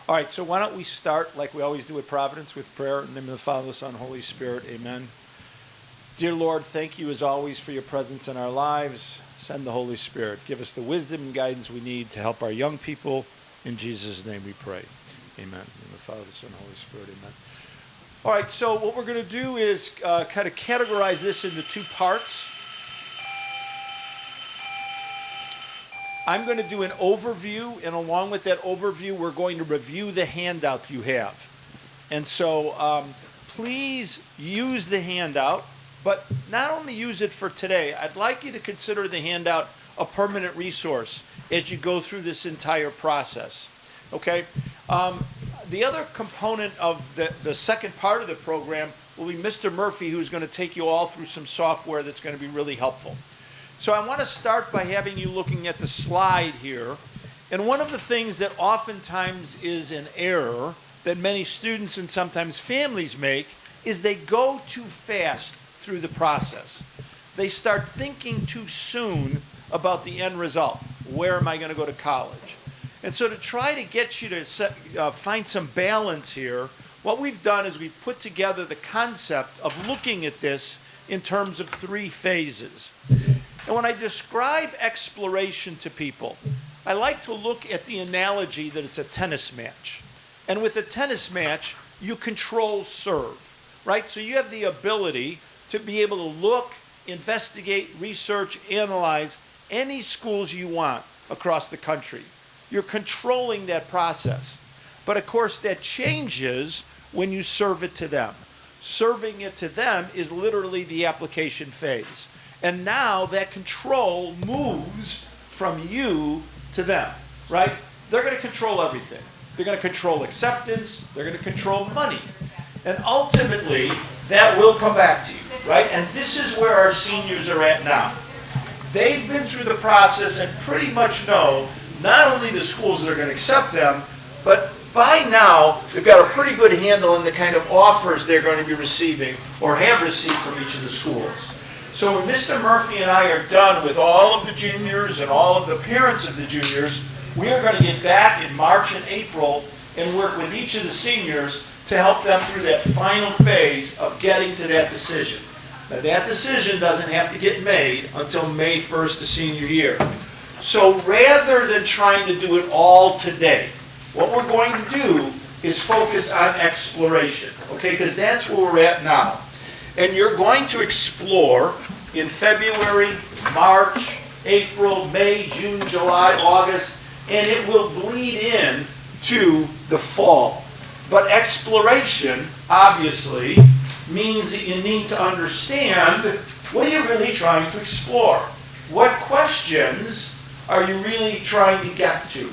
All right, so why don't we start like we always do at Providence with prayer in the name of the Father, the Son, Holy Spirit. Amen. Dear Lord, thank you as always for your presence in our lives. Send the Holy Spirit. Give us the wisdom and guidance we need to help our young people. In Jesus' name we pray. Amen. In the name of the Father, the Son, Holy Spirit. Amen. All right, so what we're going to do is kind of categorize this into two parts. I'm going to do an overview, and along with that overview, we're going to review the handout you have. And so please use the handout, but not only use it for today. I'd like you to consider the handout a permanent resource as you go through this entire process. Okay? The other component of the second part of the program will be Mr. Murphy, who's going to take you all through some software that's going to be really helpful. So I want to start by having you looking at the slide here. And one of the things that oftentimes is an error that many students and sometimes families make is they go too fast through the process. They start thinking too soon about the end result. Where am I going to go to college? And so to try to get you to find some balance here, what we've done is we've put together the concept of looking at this in terms of three phases. And when I describe exploration to people, I like to look at the analogy that it's a tennis match. And with a tennis match, you control serve, right? So you have the ability to be able to look, investigate, research, analyze any schools you want across the country. You're controlling that process. But of course, that changes when you serve it to them. Serving it to them is literally the application phase. And now that control moves from you to them, right? They're going to control everything. They're going to control acceptance. They're going to control money. And ultimately, that will come back to you, right? And this is where our seniors are at now. They've been through the process and pretty much know not only the schools that are going to accept them, but by now, they've got a pretty good handle on the kind of offers they're going to be receiving or have received from each of the schools. So when Mr. Murphy and I are done with all of the juniors and all of the parents of the juniors, we are going to get back in March and April and work with each of the seniors to help them through that final phase of getting to that decision. Now that decision doesn't have to get made until May 1st, the senior year. So rather than trying to do it all today, what we're going to do is focus on exploration, okay? Because that's where we're at now. And you're going to explore in February, March, April, May, June, July, August, and it will bleed in to the fall. But exploration, obviously, means that you need to understand what are you really trying to explore? What questions are you really trying to get to?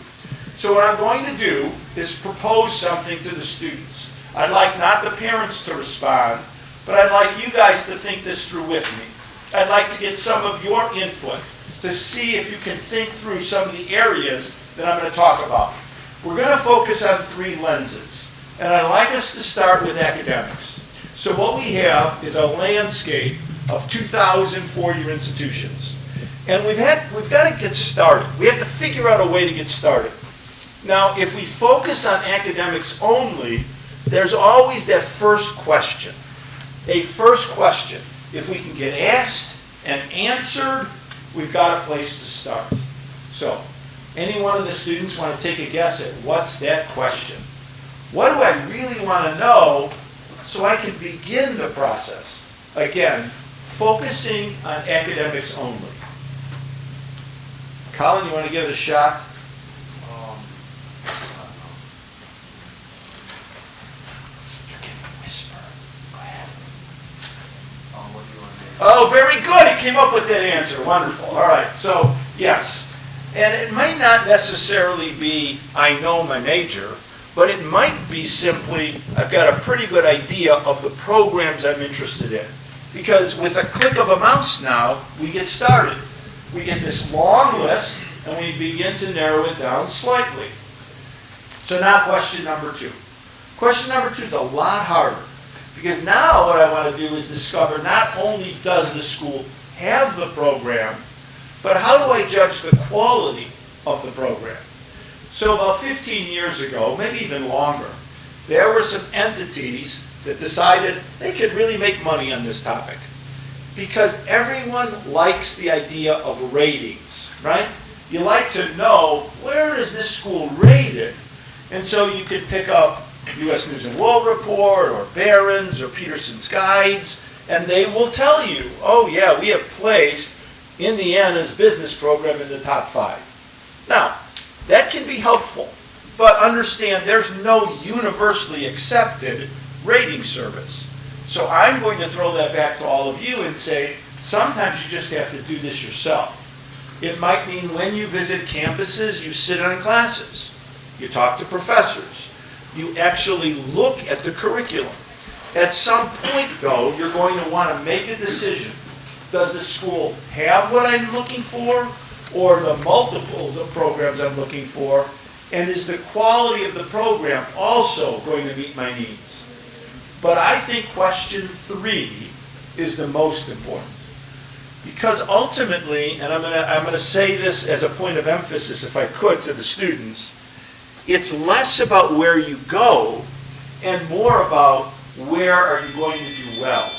So what I'm going to do is propose something to the students. I'd like not the parents to respond, but I'd like you guys to think this through with me. I'd like to get some of your input to see if you can think through some of the areas that I'm going to talk about. We're going to focus on three lenses, and I'd like us to start with academics. So what we have is a landscape of 2,000 four-year institutions. And we've got to get started. We have to figure out a way to get started. Now, if we focus on academics only, there's always that first question. A first question. If we can get asked and answered, we've got a place to start. So, any one of the students want to take a guess at what's that question? What do I really want to know so I can begin the process? Again, focusing on academics only. Colin, you want to give it a shot? Oh, very good. He came up with that answer. Wonderful. All right. So, yes. And it might not necessarily be, I know my major, but it might be simply, I've got a pretty good idea of the programs I'm interested in. Because with a click of a mouse now, we get started. We get this long list, and we begin to narrow it down slightly. So now question number 2. Question number 2 is a lot harder. Because now what I want to do is discover not only does the school have the program, but how do I judge the quality of the program? So about 15 years ago, maybe even longer, there were some entities that decided they could really make money on this topic. Because everyone likes the idea of ratings, right? You like to know, where is this school rated? And so you could pick up U.S. News and World Report or Barron's or Peterson's Guides, and they will tell you, oh yeah, we have placed Indiana's business program in the top 5. Now, that can be helpful, but understand there's no universally accepted rating service. So I'm going to throw that back to all of you and say, sometimes you just have to do this yourself. It might mean when you visit campuses, you sit in classes, you talk to professors, you actually look at the curriculum. At some point, though, you're going to want to make a decision. Does the school have what I'm looking for, or the multiples of programs I'm looking for? And is the quality of the program also going to meet my needs? But I think question 3 is the most important. Because ultimately, and I'm going to say this as a point of emphasis, if I could, to the students, it's less about where you go and more about where are you going to do well.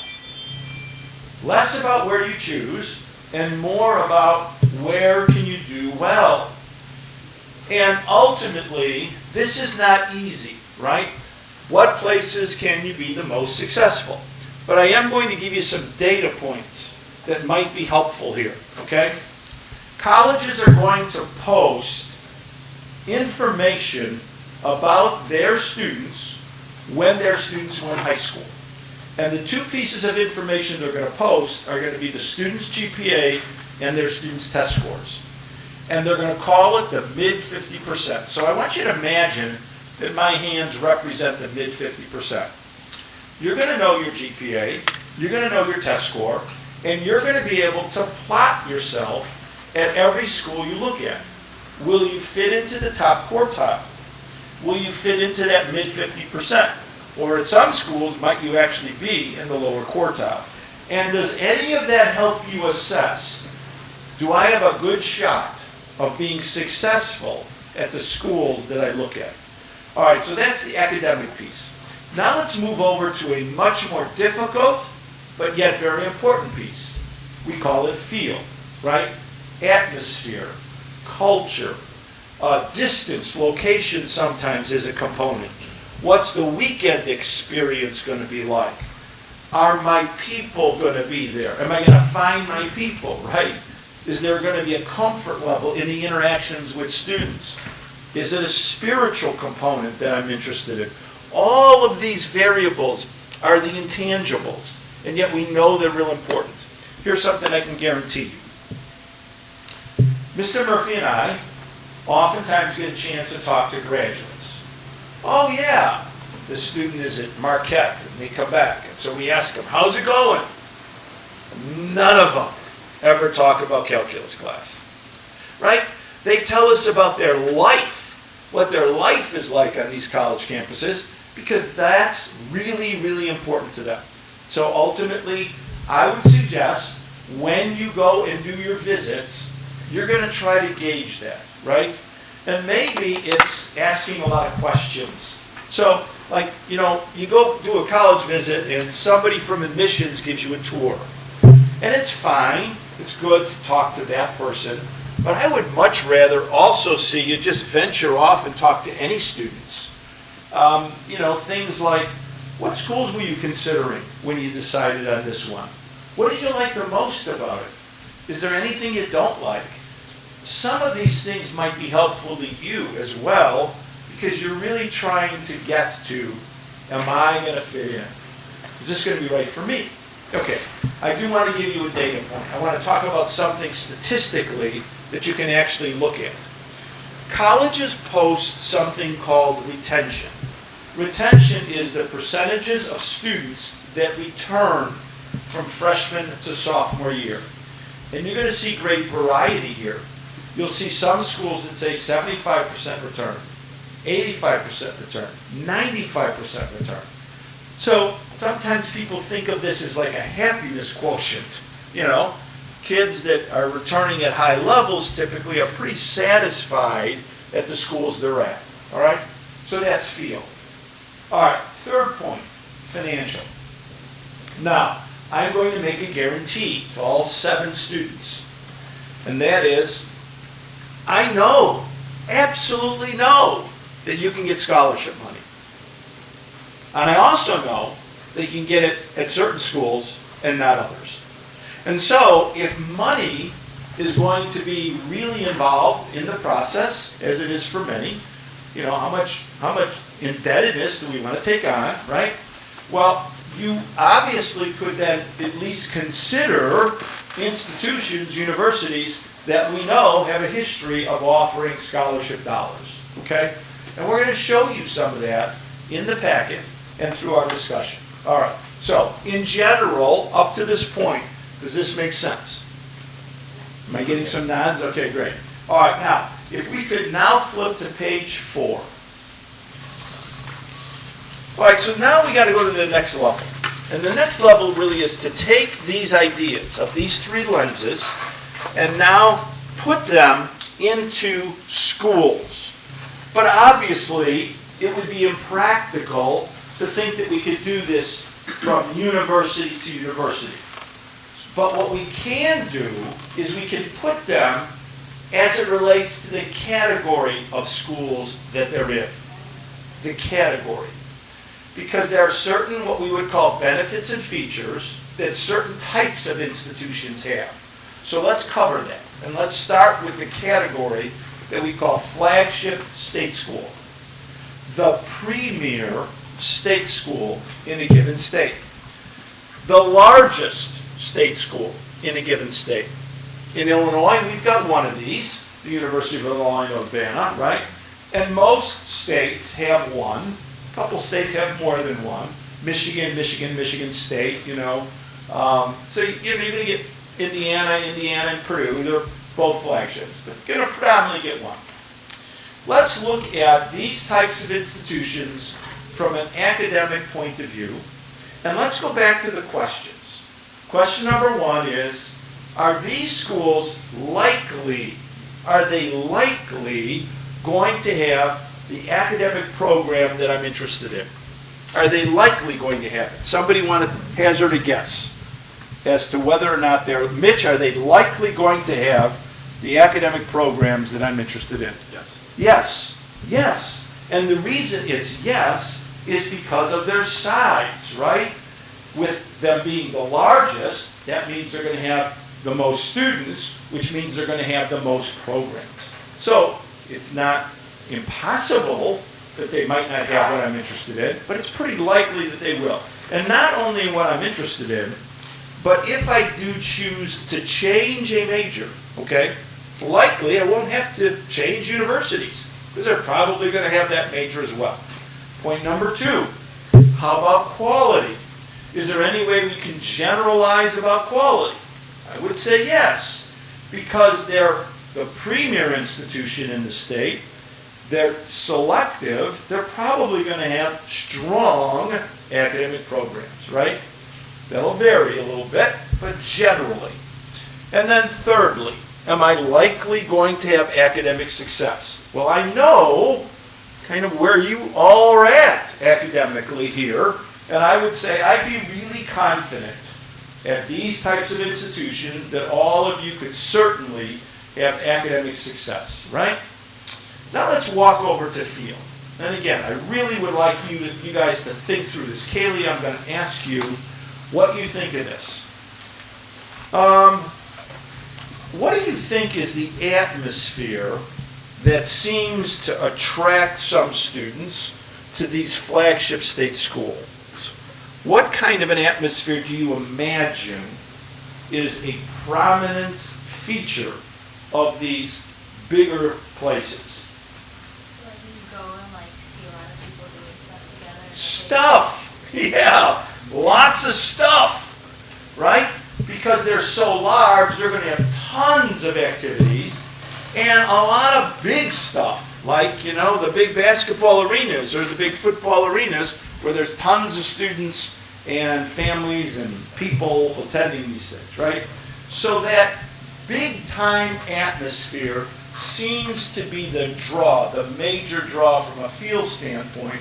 Less about where you choose and more about where can you do well. And ultimately, this is not easy, right? What places can you be the most successful? But I am going to give you some data points that might be helpful here, okay? Colleges are going to post information about their students when their students were in high school. And the 2 pieces of information they're going to post are going to be the student's GPA and their students' test scores. And they're going to call it the mid 50%. So I want you to imagine that my hands represent the mid 50%. You're going to know your GPA, you're going to know your test score, and you're going to be able to plot yourself at every school you look at. Will you fit into the top quartile? Will you fit into that mid 50%? Or at some schools, might you actually be in the lower quartile? And does any of that help you assess, do I have a good shot of being successful at the schools that I look at? All right, so that's the academic piece. Now let's move over to a much more difficult, but yet very important piece. We call it feel, right? Atmosphere, culture, distance, location sometimes is a component. What's the weekend experience going to be like? Are my people going to be there? Am I going to find my people, right? Is there going to be a comfort level in the interactions with students? Is it a spiritual component that I'm interested in? All of these variables are the intangibles, and yet we know they're real important. Here's something I can guarantee you. Mr. Murphy and I oftentimes get a chance to talk to graduates. Oh yeah, the student is at Marquette, and they come back, and so we ask them, how's it going? None of them ever talk about calculus class, right? They tell us about their life, what their life is like on these college campuses, because that's really, really important to them. So ultimately, I would suggest when you go and do your visits, you're going to try to gauge that, right? And maybe it's asking a lot of questions. So, like, you know, you go do a college visit and somebody from admissions gives you a tour. And it's fine. It's good to talk to that person. But I would much rather also see you just venture off and talk to any students. You know, things like, what schools were you considering when you decided on this one? What did you like the most about it? Is there anything you don't like? Some of these things might be helpful to you as well, because you're really trying to get to, am I going to fit in? Is this going to be right for me? Okay, I do want to give you a data point. I want to talk about something statistically that you can actually look at. Colleges post something called retention. Retention is the percentages of students that return from freshman to sophomore year. And you're going to see great variety here. You'll see some schools that say 75% return, 85% return, 95% return. So sometimes people think of this as like a happiness quotient. You know, kids that are returning at high levels typically are pretty satisfied at the schools they're at. All right? So that's field. All right, third point, financial. Now, I'm going to make a guarantee to all 7 students, and that is, I know, absolutely know, that you can get scholarship money. And I also know that you can get it at certain schools and not others. And so, if money is going to be really involved in the process, as it is for many, you know, how much indebtedness do we want to take on, right? Well, you obviously could then at least consider institutions, universities that we know have a history of offering scholarship dollars, okay? And we're going to show you some of that in the packet and through our discussion. All right, so in general, up to this point, does this make sense? Am I getting some nods? Okay, great. All right, now, if we could now flip to page 4. All right, so now we got to go to the next level. And the next level really is to take these ideas of these 3 lenses and now put them into schools. But obviously, it would be impractical to think that we could do this from university to university. But what we can do is we can put them as it relates to the category of schools that they're in. The category. Because there are certain what we would call benefits and features that certain types of institutions have. So let's cover that. And let's start with the category that we call flagship state school. The premier state school in a given state. The largest state school in a given state. In Illinois, we've got one of these, the University of Illinois Urbana, right? And most states have one. A couple states have more than one. Michigan State, you know. So you're going to get Indiana, and Purdue. They're both flagships, but you're going to predominantly get one. Let's look at these types of institutions from an academic point of view, and let's go back to the questions. Question number 1 is, are these schools likely, are they likely going to have the academic program that I'm interested in? Are they likely going to have it? Somebody want to hazard a guess as to whether or not they're, Mitch, are they likely going to have the academic programs that I'm interested in? Yes. Yes. Yes. And the reason it's yes is because of their size, right? With them being the largest, that means they're going to have the most students, which means they're going to have the most programs. So it's not impossible that they might not have what I'm interested in, but it's pretty likely that they will. And not only what I'm interested in, but if I do choose to change a major, okay, it's likely I won't have to change universities, because they're probably going to have that major as well. Point number 2, how about quality? Is there any way we can generalize about quality? I would say yes, because they're the premier institution in the state, they're selective, they're probably going to have strong academic programs, right? That'll vary a little bit, but generally. And then thirdly, am I likely going to have academic success? Well, I know kind of where you all are at academically here, and I would say I'd be really confident at these types of institutions that all of you could certainly have academic success, right? Now let's walk over to field. And again, I really would like you guys to think through this. Kaylee, I'm going to ask you what you think of this. What do you think is the atmosphere that seems to attract some students to these flagship state schools? What kind of an atmosphere do you imagine is a prominent feature of these bigger places? Like you go and see a lot of people doing stuff together. Stuff! Yeah! Lots of stuff! Right? Because they're so large, they're going to have tons of activities and a lot of big stuff, like, you know, the big basketball arenas or the big football arenas where there's tons of students and families and people attending these things, right? So that big time atmosphere seems to be the draw, the major draw from a field standpoint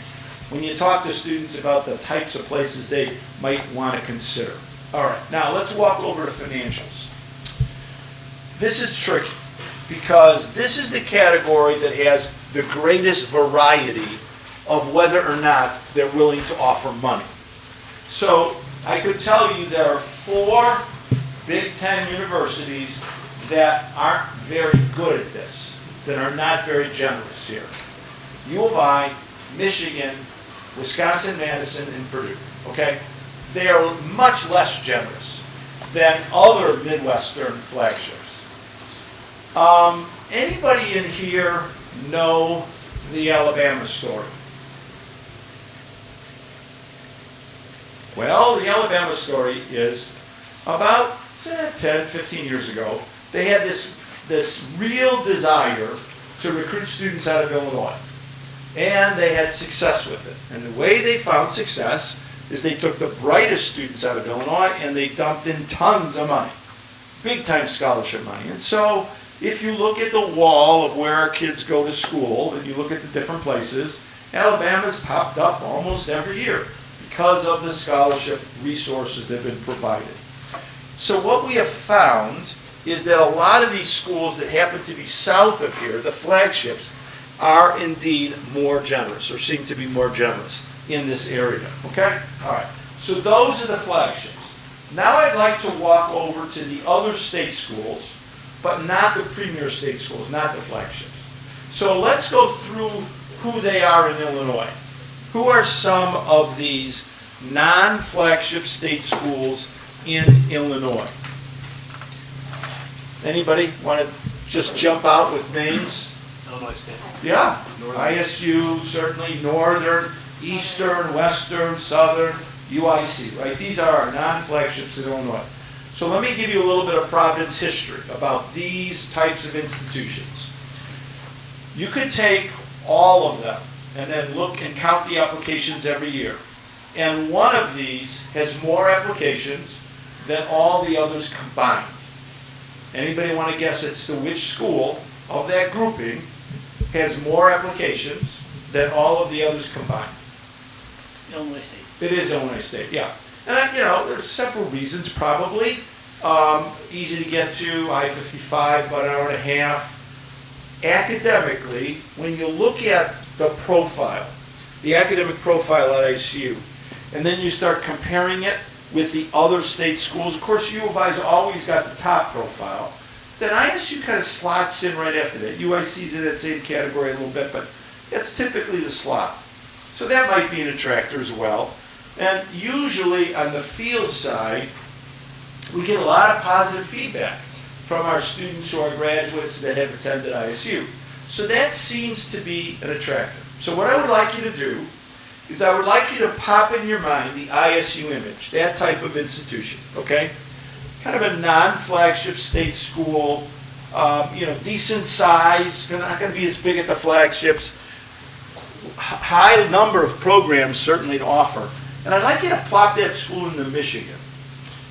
when you talk to students about the types of places they might want to consider. All right, now let's walk over to financials. This is tricky because this is the category that has the greatest variety of whether or not they're willing to offer money. So I could tell you there are 4 Big Ten universities that aren't very good at this, that are not very generous here. U of I, Michigan, Wisconsin-Madison, and Purdue, okay? They are much less generous than other Midwestern flagships. Anybody in here know the Alabama story? Well, the Alabama story is about 10, 15 years ago, they had this real desire to recruit students out of Illinois. And they had success with it. And the way they found success is they took the brightest students out of Illinois and they dumped in tons of money. Big time scholarship money. And so if you look at the wall of where our kids go to school and you look at the different places, Alabama's popped up almost every year because of the scholarship resources that have been provided. So what we have found is that a lot of these schools that happen to be south of here, the flagships, are indeed more generous or seem to be more generous in this area. Okay? All right. So those are the flagships. Now I'd like to walk over to the other state schools, but not the premier state schools, not the flagships. So let's go through who they are in Illinois. Who are some of these non-flagship state schools in Illinois? Anybody want to just jump out with names? Illinois State. Yeah. Northern. ISU, certainly Northern, Eastern, Western, Southern, UIC, right? These are our non-flagships in Illinois. So let me give you a little bit of Providence history about these types of institutions. You could take all of them and then look and count the applications every year. And one of these has more applications than all the others combined. Anybody want to guess as to which school of that grouping has more applications than all of the others combined? Illinois State. It is Illinois State, yeah. And there's several reasons probably. Easy to get to, I-55, about an hour and a half. Academically, when you look at the profile, the academic profile at ISU, and then you start comparing it with the other state schools, of course U of I's always got the top profile, then ISU kind of slots in right after that. UIC's in that same category a little bit, but that's typically the slot. So that might be an attractor as well. And usually on the field side, we get a lot of positive feedback from our students who are graduates that have attended ISU. So that seems to be an attractor. So what I would like you to do is I would like you to pop in your mind the ISU image, that type of institution, okay? Kind of a non-flagship state school, decent size, not going to be as big at the flagships, high number of programs certainly to offer. And I'd like you to plop that school into Michigan.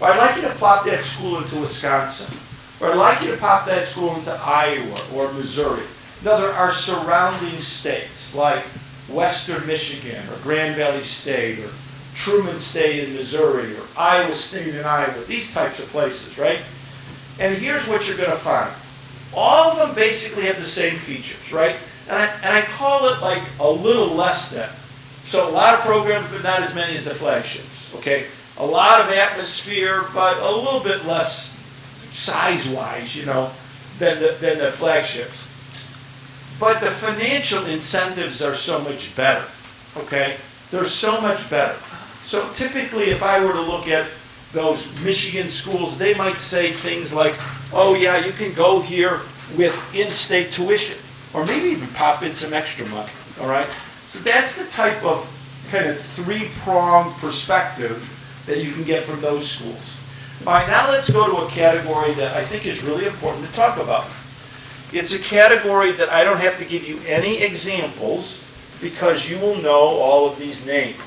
Or I'd like you to plop that school into Wisconsin. Or I'd like you to pop that school into Iowa or Missouri. Now there are surrounding states like Western Michigan or Grand Valley State or Truman State in Missouri or Iowa State in Iowa, these types of places, right? And here's what you're going to find. All of them basically have the same features, right? And I call it like a little less than. So a lot of programs, but not as many as the flagships, okay? A lot of atmosphere, but a little bit less size-wise, than the flagships. But the financial incentives are so much better, okay? They're so much better. So typically, if I were to look at those Michigan schools, they might say things like, oh yeah, you can go here with in-state tuition, or maybe even pop in some extra money, all right? So that's the type of kind of three-pronged perspective that you can get from those schools. All right, now let's go to a category that I think is really important to talk about. It's a category that I don't have to give you any examples because you will know all of these names.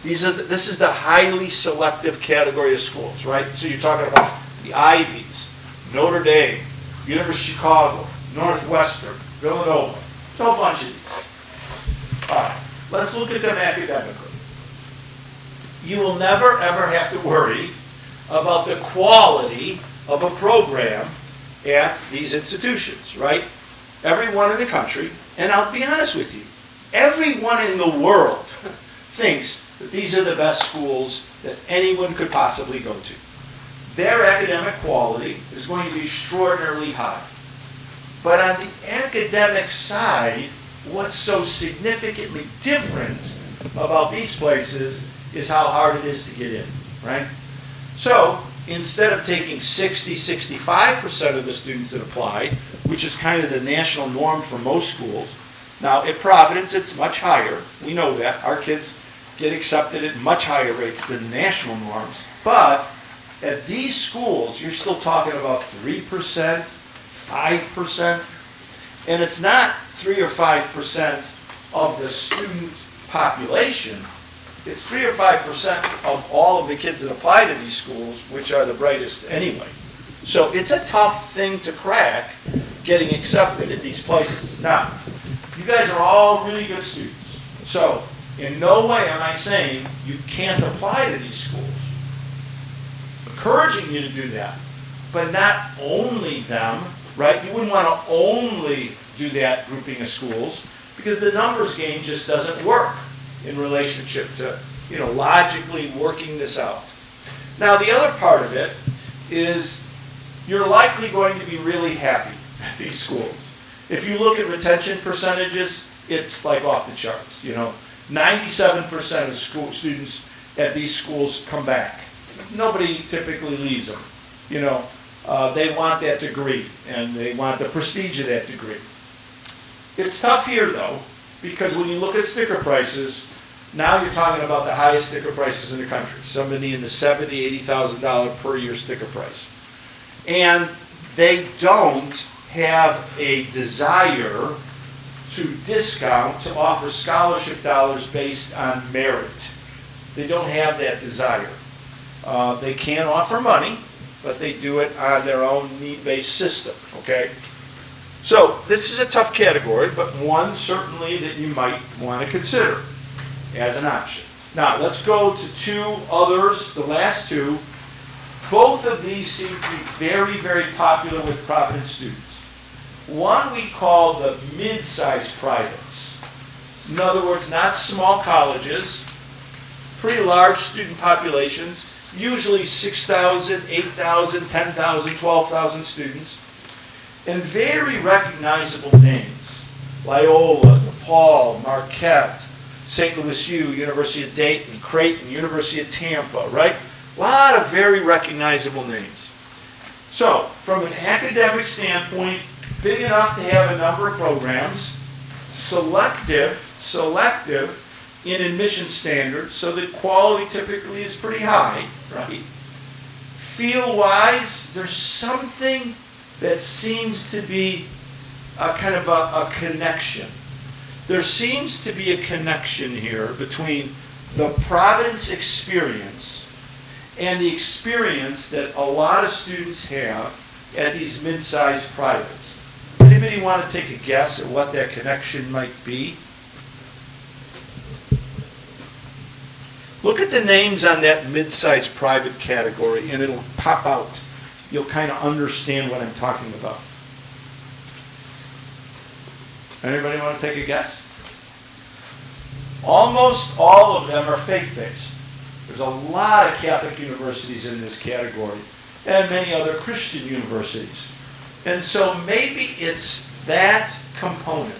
This is the highly selective category of schools, right? So you're talking about the Ivies, Notre Dame, University of Chicago, Northwestern, Villanova. It's a whole bunch of these. All right, let's look at them academically. You will never, ever have to worry about the quality of a program at these institutions, right? Everyone in the country, and I'll be honest with you, everyone in the world thinks that these are the best schools that anyone could possibly go to. Their academic quality is going to be extraordinarily high. But on the academic side, what's so significantly different about these places is how hard it is to get in, right? So instead of taking 65% of the students that apply, which is kind of the national norm for most schools, now at Providence it's much higher. We know that. Our kids get accepted at much higher rates than the national norms. But at these schools, you're still talking about 3%, 5%, and it's not 3 or 5% of the student population. It's 3 or 5% of all of the kids that apply to these schools, which are the brightest anyway. So it's a tough thing to crack, getting accepted at these places. Now, you guys are all really good students. So in no way am I saying you can't apply to these schools. Encouraging you to do that, but not only them, right? You wouldn't want to only do that grouping of schools because the numbers game just doesn't work in relationship to, logically working this out. Now, the other part of it is you're likely going to be really happy at these schools. If you look at retention percentages, it's like off the charts. 97% of students at these schools come back. Nobody typically leaves them. They want that degree, and they want the prestige of that degree. It's tough here, though, because when you look at sticker prices, now you're talking about the highest sticker prices in the country, somebody in the $70,000, $80,000 per year sticker price. And they don't have a desire to discount, to offer scholarship dollars based on merit. They don't have that desire. They can offer money, but they do it on their own need-based system, okay? So this is a tough category, but one certainly that you might want to consider as an option. Now, let's go to two others, the last two. Both of these seem to be very, very popular with Providence students. One we call the mid-sized privates. In other words, not small colleges, pretty large student populations, usually 6,000, 8,000, 10,000, 12,000 students, and very recognizable names. Loyola, DePaul, Marquette, St. Louis U, University of Dayton, Creighton, University of Tampa, right? A lot of very recognizable names. So, from an academic standpoint, big enough to have a number of programs, selective in admission standards, so that quality typically is pretty high, right? Feel-wise, there's something that seems to be a kind of a connection. There seems to be a connection here between the Providence experience and the experience that a lot of students have at these mid-sized privates. Anybody want to take a guess at what that connection might be? Look at the names on that mid-sized private category and it'll pop out. You'll kind of understand what I'm talking about. Anybody want to take a guess? Almost all of them are faith-based. There's a lot of Catholic universities in this category and many other Christian universities. And so maybe it's that component,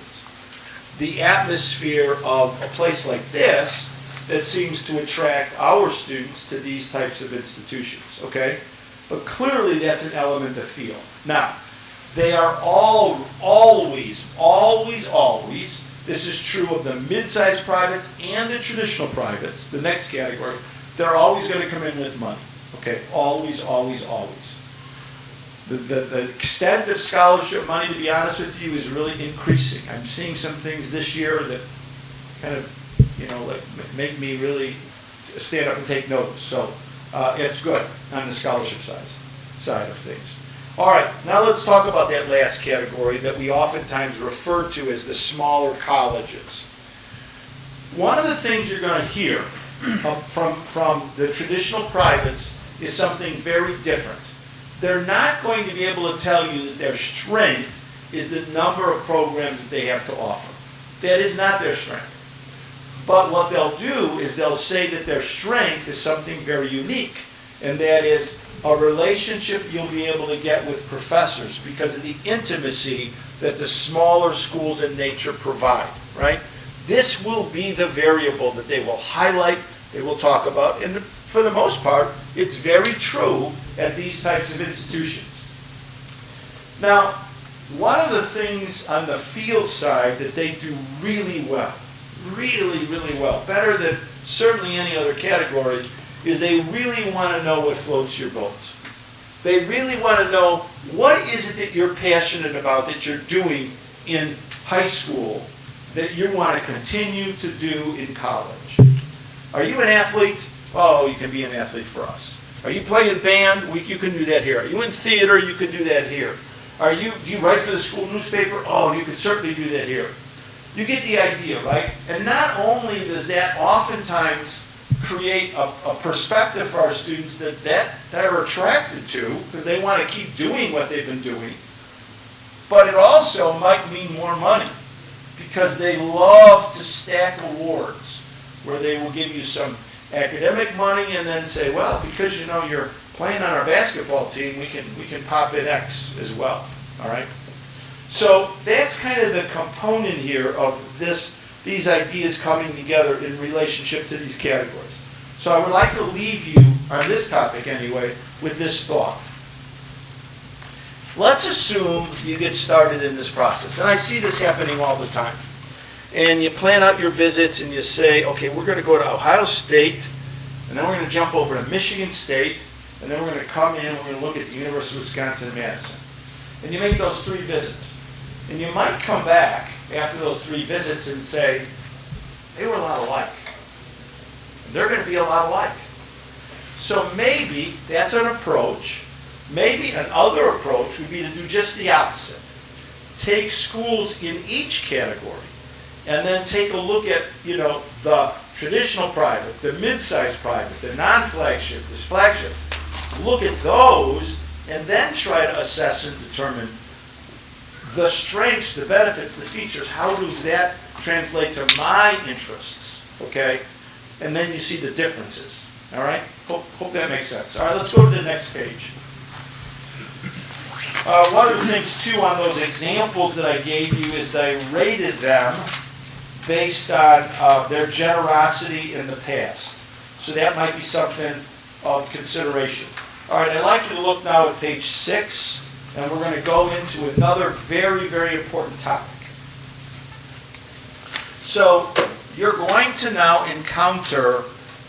the atmosphere of a place like this, that seems to attract our students to these types of institutions, okay? But clearly that's an element of feel. Now, they are always, this is true of the mid-sized privates and the traditional privates, the next category, they're always going to come in with money, okay? Always. The extent of scholarship money, to be honest with you, is really increasing. I'm seeing some things this year that kind of, make me really stand up and take notice. So it's good on the scholarship side of things. All right, now let's talk about that last category that we oftentimes refer to as the smaller colleges. One of the things you're going to hear from the traditional privates is something very different. They're not going to be able to tell you that their strength is the number of programs that they have to offer. That is not their strength. But what they'll do is they'll say that their strength is something very unique, and that is a relationship you'll be able to get with professors because of the intimacy that the smaller schools in nature provide, right? This will be the variable that they will highlight, they will talk about, and for the most part, it's very true at these types of institutions. Now, one of the things on the field side that they do really well, really well, better than certainly any other category, is they really want to know what floats your boat. They really want to know what is it that you're passionate about that you're doing in high school that you want to continue to do in college. Are you an athlete? Oh, you can be an athlete for us. Are you playing band? You can do that here. Are you in theater? You can do that here. Do you write for the school newspaper? Oh, you can certainly do that here. You get the idea, right? And not only does that oftentimes create a perspective for our students that they're attracted to because they want to keep doing what they've been doing, but it also might mean more money because they love to stack awards where they will give you some academic money and then say, well, because you know you're playing on our basketball team, we can pop in X as well. All right. So that's kind of the component here of these ideas coming together in relationship to these categories. So I would like to leave you on this topic anyway with this thought. Let's assume you get started in this process, and I see this happening all the time. And you plan out your visits and you say, okay, we're going to go to Ohio State, and then we're going to jump over to Michigan State, and then we're going to come in and we're going to look at the University of Wisconsin-Madison. And you make those 3 visits. And you might come back after those 3 visits and say, they were a lot alike. And they're going to be a lot alike. So maybe that's an approach. Maybe another approach would be to do just the opposite. Take schools in each category and then take a look at, the traditional private, the mid-sized private, the non-flagship, this flagship. Look at those and then try to assess and determine the strengths, the benefits, the features. How does that translate to my interests? Okay? And then you see the differences. All right? Hope that makes sense. All right, let's go to the next page. One of the things, too, on those examples that I gave you is that I rated them based on their generosity in the past. So that might be something of consideration. All right, I'd like you to look now at page 6, and we're going to go into another very, very important topic. So you're going to now encounter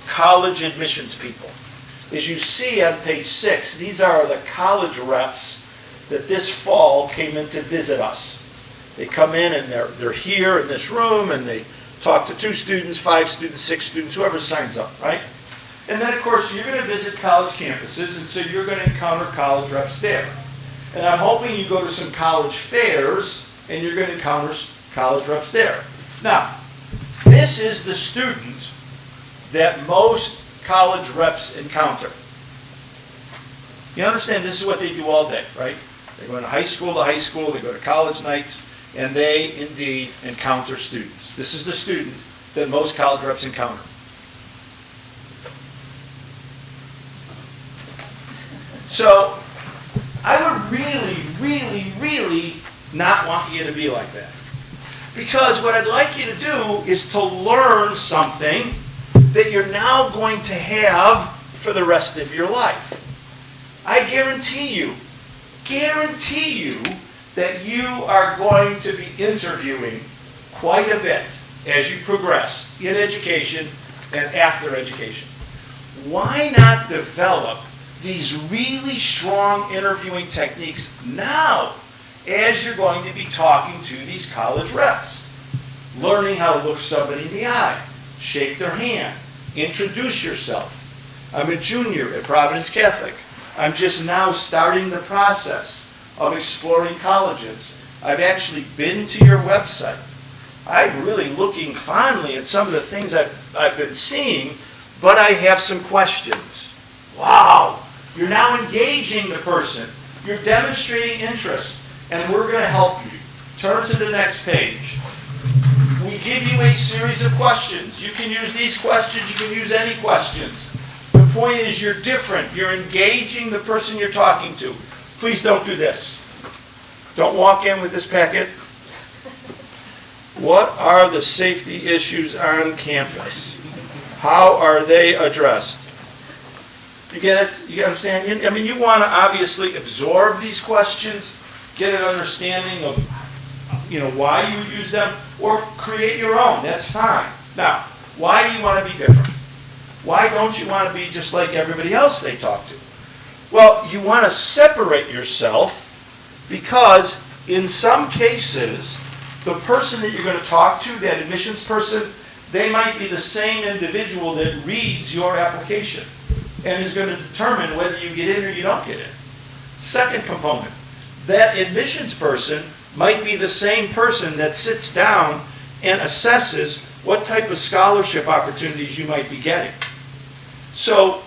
college admissions people. As you see on page 6, these are the college reps that this fall came in to visit us. They come in and they're here in this room and they talk to 2 students, 5 students, 6 students, whoever signs up, right? And then, of course, you're going to visit college campuses, and so you're going to encounter college reps there. And I'm hoping you go to some college fairs, and you're going to encounter college reps there. Now, this is the student that most college reps encounter. You understand this is what they do all day, right? They go to high school, they go to college nights, and they indeed encounter students. This is the student that most college reps encounter. So I would really, really, really not want you to be like that. Because what I'd like you to do is to learn something that you're now going to have for the rest of your life. I guarantee you that you are going to be interviewing quite a bit as you progress in education and after education. Why not develop these really strong interviewing techniques now as you're going to be talking to these college reps? Learning how to look somebody in the eye, shake their hand, introduce yourself. I'm a junior at Providence Catholic. I'm just now starting the process of exploring colleges. I've actually been to your website. I'm really looking fondly at some of the things I've been seeing, but I have some questions. Wow, you're now engaging the person. You're demonstrating interest, and we're going to help you. Turn to the next page. We give you a series of questions. You can use these questions, you can use any questions. The point is you're different. You're engaging the person you're talking to. Please don't do this. Don't walk in with this packet. What are the safety issues on campus? How are they addressed? You get it? You understand? I mean, you want to obviously absorb these questions, get an understanding of, why you use them, or create your own. That's fine. Now, why do you want to be different? Why don't you want to be just like everybody else they talk to? Well, you want to separate yourself because in some cases, the person that you're going to talk to, that admissions person, they might be the same individual that reads your application and is going to determine whether you get in or you don't get in. Second component, that admissions person might be the same person that sits down and assesses what type of scholarship opportunities you might be getting. So,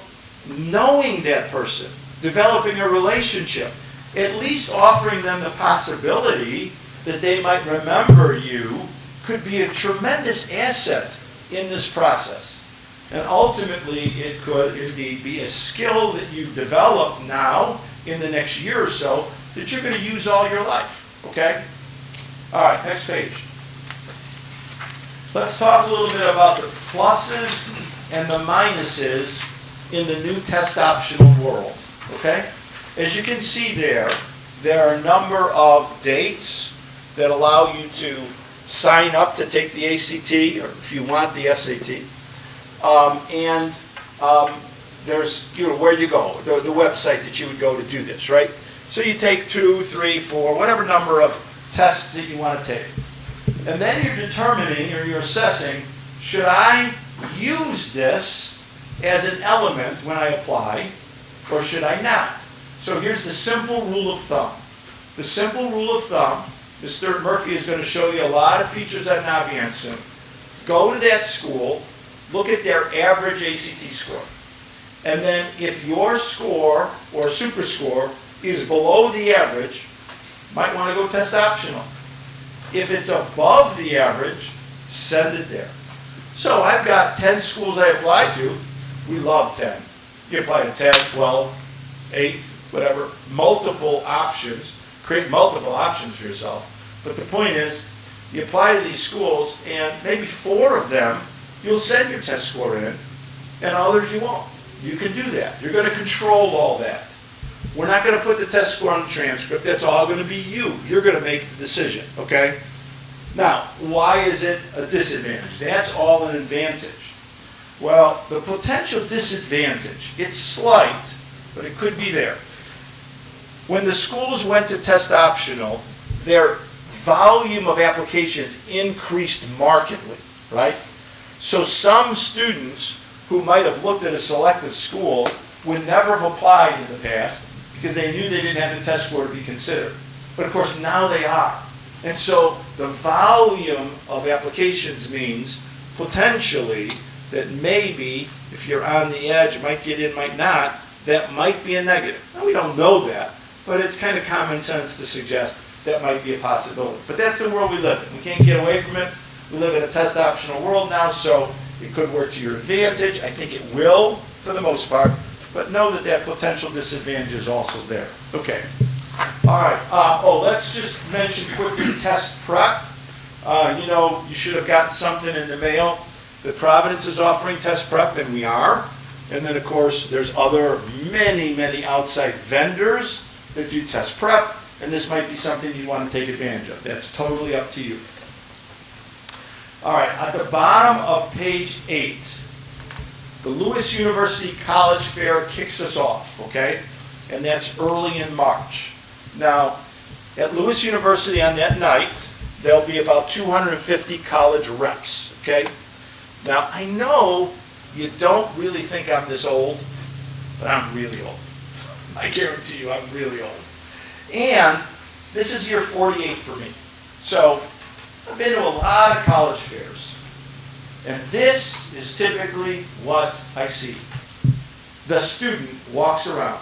knowing that person, developing a relationship, at least offering them the possibility that they might remember you could be a tremendous asset in this process. And ultimately, it could indeed be a skill that you develop now in the next year or so that you're going to use all your life. Okay? All right, next page. Let's talk a little bit about the pluses and the minuses in the new test optional world. Okay? As you can see there are a number of dates that allow you to sign up to take the ACT, or if you want the SAT. There's where you go, the website that you would go to do this, right? So you take 2, 3, 4, whatever number of tests that you want to take. And then you're determining, or you're assessing, should I use this as an element when I apply, or should I not? So here's the simple rule of thumb. The simple rule of thumb, Mr. Murphy is going to show you a lot of features on Naviance soon. Go to that school, look at their average ACT score. And then if your score or super score is below the average, might want to go test optional. If it's above the average, send it there. So I've got 10 schools I apply to. We love 10. You apply to 10, 12, 8, whatever, multiple options. Create multiple options for yourself. But the point is, you apply to these schools, and maybe 4 of them, you'll send your test score in, and others you won't. You can do that. You're going to control all that. We're not going to put the test score on the transcript. That's all going to be you. You're going to make the decision, okay? Now, why is it a disadvantage? That's all an advantage. Well, the potential disadvantage, it's slight, but it could be there. When the schools went to test optional, their volume of applications increased markedly, right? So some students who might have looked at a selective school would never have applied in the past because they knew they didn't have the test score to be considered. But of course now they are. And so the volume of applications means potentially that maybe if you're on the edge, might get in, might not, that might be a negative. Now we don't know that, but it's kind of common sense to suggest that might be a possibility. But that's the world we live in. We can't get away from it. We live in a test optional world now, so it could work to your advantage. I think it will for the most part, but know that that potential disadvantage is also there. Okay. All right. Let's just mention quickly test prep. You should have gotten something in the mail that Providence is offering test prep, and we are. And then, of course, there's many outside vendors that do test prep, and this might be something you want to take advantage of. That's totally up to you. All right, at the bottom of page 8, the Lewis University College Fair kicks us off, okay? And that's early in March. Now, at Lewis University on that night, there'll be about 250 college reps, okay? Now, I know you don't really think I'm this old, but I'm really old. I guarantee you, I'm really old. And this is year 48 for me. So I've been to a lot of college fairs. And this is typically what I see. The student walks around.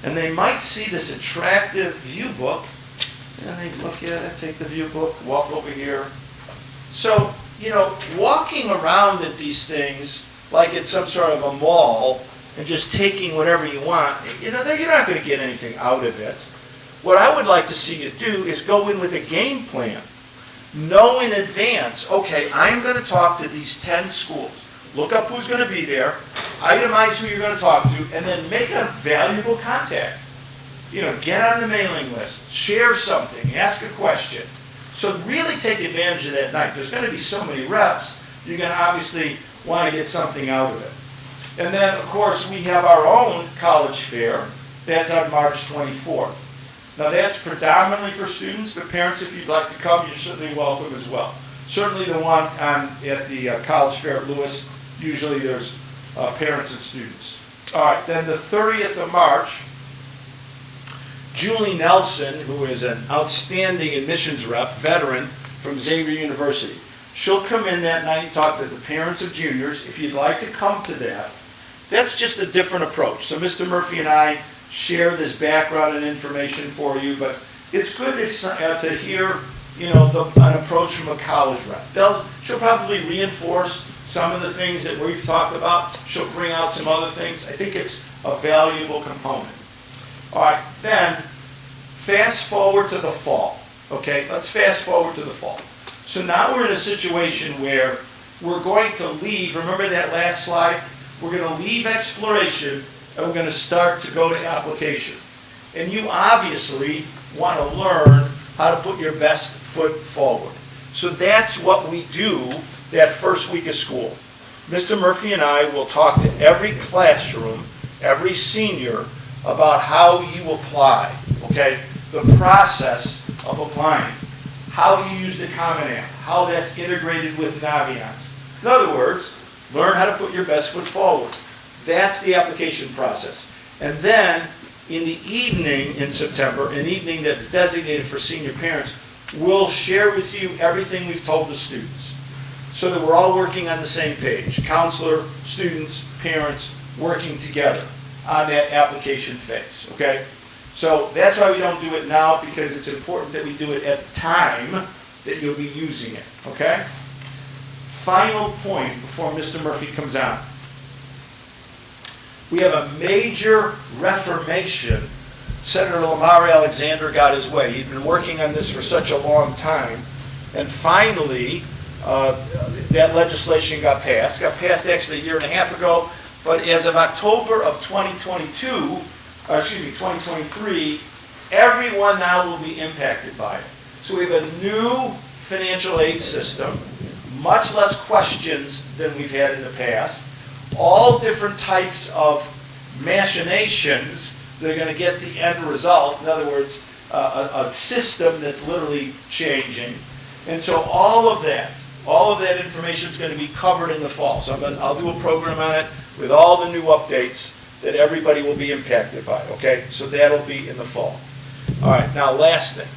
And they might see this attractive view book, and they look at it, take the view book, walk over here. So, walking around at these things like it's some sort of a mall and just taking whatever you want, you're not going to get anything out of it. What I would like to see you do is go in with a game plan. Know in advance, okay, I'm going to talk to these 10 schools. Look up who's going to be there, itemize who you're going to talk to, and then make a valuable contact. Get on the mailing list, share something, ask a question. So really take advantage of that night. There's going to be so many reps, you're going to obviously want to get something out of it. And then, of course, we have our own college fair. That's on March 24th. Now, that's predominantly for students, but parents, if you'd like to come, you're certainly welcome as well. Certainly the one at the college fair at Lewis, usually there's parents and students. All right, then the 30th of March, Julie Nelson, who is an outstanding admissions rep, veteran from Xavier University. She'll come in that night and talk to the parents of juniors. If you'd like to come to that, that's just a different approach. So Mr. Murphy and I share this background and information for you, but it's good to hear, an approach from a college rep. She'll probably reinforce some of the things that we've talked about. She'll bring out some other things. I think it's a valuable component. All right, then fast forward to the fall. Okay, let's fast forward to the fall. So now we're in a situation where we're going to leave, remember that last slide? We're going to leave exploration and we're going to start to go to application. And you obviously want to learn how to put your best foot forward. So that's what we do that first week of school. Mr. Murphy and I will talk to every classroom, every senior, about how you apply, okay? The process of applying. How you use the Common App, how that's integrated with Naviance. In other words, learn how to put your best foot forward. That's the application process. And then, in the evening in September, an evening that's designated for senior parents, we'll share with you everything we've told the students so that we're all working on the same page. Counselor, students, parents, working together on that application phase, okay? So that's why we don't do it now, because it's important that we do it at the time that you'll be using it, okay? Final point before Mr. Murphy comes on. We have a major reformation. Senator Lamar Alexander got his way. He'd been working on this for such a long time. And finally, that legislation got passed. Got passed actually a year and a half ago. But as of October of 2023, everyone now will be impacted by it. So we have a new financial aid system, much less questions than we've had in the past, all different types of machinations that are going to get the end result. In other words, a system that's literally changing. And so all of that information is going to be covered in the fall. So I'll do a program on it with all the new updates that everybody will be impacted by, okay? So that'll be in the fall. All right, now last thing,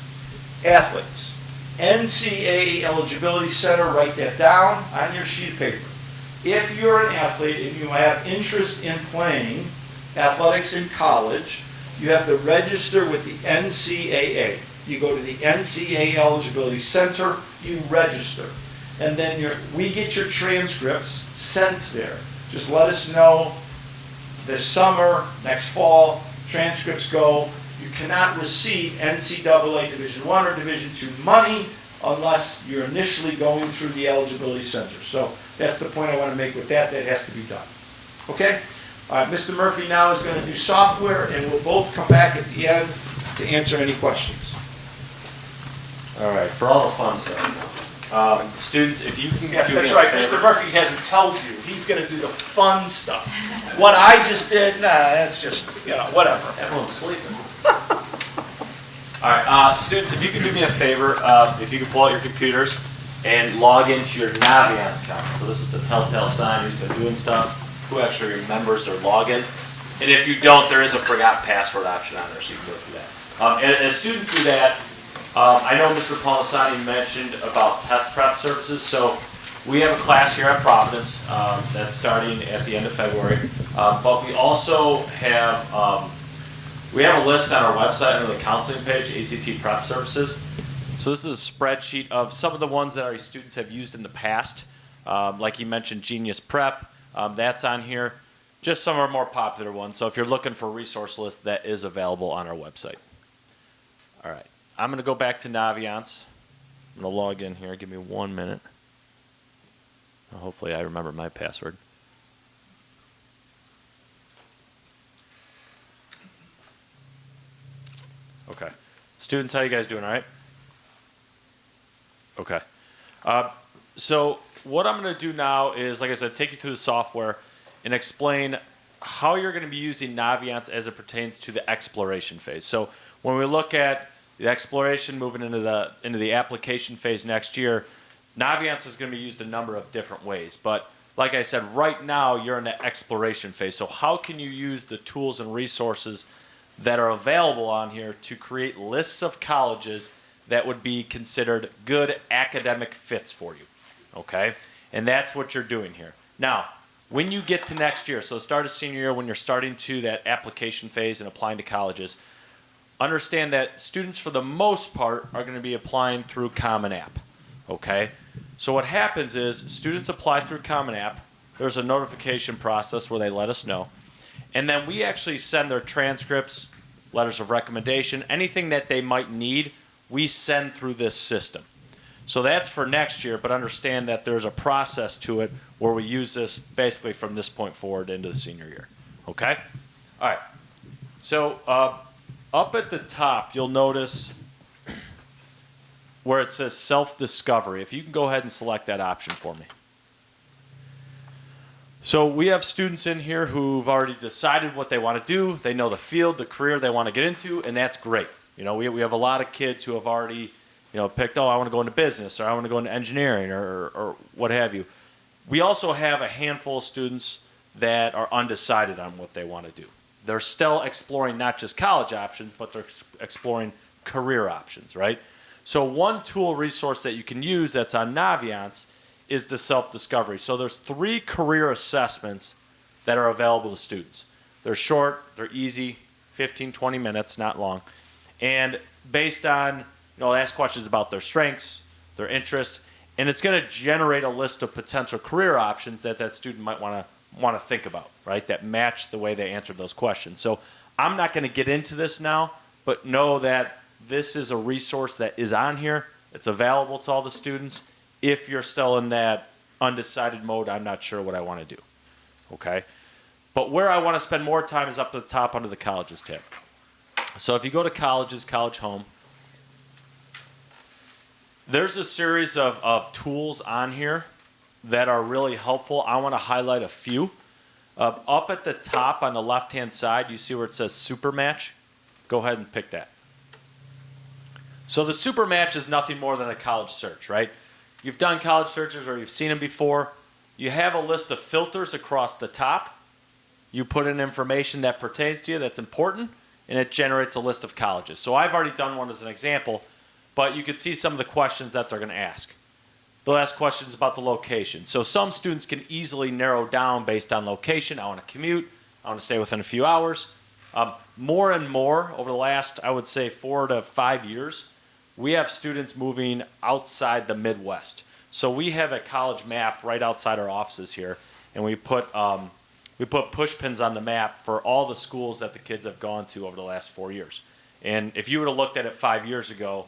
athletes. NCAA Eligibility Center, write that down on your sheet of paper. If you're an athlete and you have interest in playing athletics in college, you have to register with the NCAA. You go to the NCAA Eligibility Center, you register. And then we get your transcripts sent there. Just let us know this summer, next fall, transcripts go. You cannot receive NCAA Division I or Division II money unless you're initially going through the Eligibility Center. So that's the point I want to make with that. That has to be done. Okay? All right, Mr. Murphy now is going to do software, and we'll both come back at the end to answer any questions. All right, for all the fun stuff. Students, if you can Yes, do me that's a right. favor. Mr. Murphy hasn't told you. He's going to do the fun stuff. What I just did, that's just, whatever. Everyone's sleeping. All right, students, if you can do me a favor, if you can pull out your computers, and log into your Naviance account. So this is the telltale sign who's been doing stuff, who actually remembers their login. And if you don't, there is a forgot password option on there, so you can go through that. As students do that, I know Mr. Polisani mentioned about test prep services. So we have a class here at Providence that's starting at the end of February. But we also have we have a list on our website under the counseling page, ACT Prep Services. So this is a spreadsheet of some of the ones that our students have used in the past. Like he mentioned, Genius Prep, that's on here. Just some of our more popular ones. So if you're looking for a resource list, that is available on our website. All right, I'm going to go back to Naviance. I'm going to log in here. Give me 1 minute. Hopefully I remember my password. Okay. Students, how you guys doing, all right? Okay. So what I'm going to do now is, like I said, take you through the software and explain how you're going to be using Naviance as it pertains to the exploration phase. So when we look at the exploration moving into the application phase next year, Naviance is going to be used a number of different ways. But like I said, right now you're in the exploration phase. So how can you use the tools and resources that are available on here to create lists of colleges that would be considered good academic fits for you? Okay? And that's what you're doing here. Now, when you get to next year, so start of senior year, when you're starting to that application phase and applying to colleges, understand that students for the most part are going to be applying through Common App. Okay? So what happens is students apply through Common App. There's a notification process where they let us know. And then we actually send their transcripts, letters of recommendation, anything that they might need, we send through this system. So that's for next year, but understand that there's a process to it where we use this basically from this point forward into the senior year. Okay? All right. So up at the top, you'll notice where it says self-discovery. If you can go ahead and select that option for me. So we have students in here who've already decided what they want to do. They know the field, the career they want to get into, and that's great. You know, we have a lot of kids who have already, picked, I want to go into business, or I want to go into engineering, or what have you. We also have a handful of students that are undecided on what they want to do. They're still exploring not just college options, but they're exploring career options, right? So one tool resource that you can use that's on Naviance is the self-discovery. So there's 3 career assessments that are available to students. They're short, they're easy, 15, 20 minutes, not long. And based on, ask questions about their strengths, their interests, and it's going to generate a list of potential career options that that student might want to think about, right? That match the way they answered those questions. So I'm not going to get into this now, but know that this is a resource that is on here. It's available to all the students. If you're still in that undecided mode, I'm not sure what I want to do, okay? But where I want to spend more time is up at the top under the colleges tab. So if you go to colleges, College Home, there's a series of tools on here that are really helpful. I want to highlight a few. Up at the top on the left-hand side, you see where it says Super Match. Go ahead and pick that. So the Super Match is nothing more than a college search, right? You've done college searches or you've seen them before. You have a list of filters across the top. You put in information that pertains to you that's important, and it generates a list of colleges. So I've already done one as an example, but you can see some of the questions that they're going to ask. They'll ask questions about the location. So some students can easily narrow down based on location. I want to commute. I want to stay within a few hours. More and more over the last, I would say, 4 to 5 years, we have students moving outside the Midwest. So we have a college map right outside our offices here, and we put push pins on the map for all the schools that the kids have gone to over the last 4 years. And if you would have looked at it 5 years ago,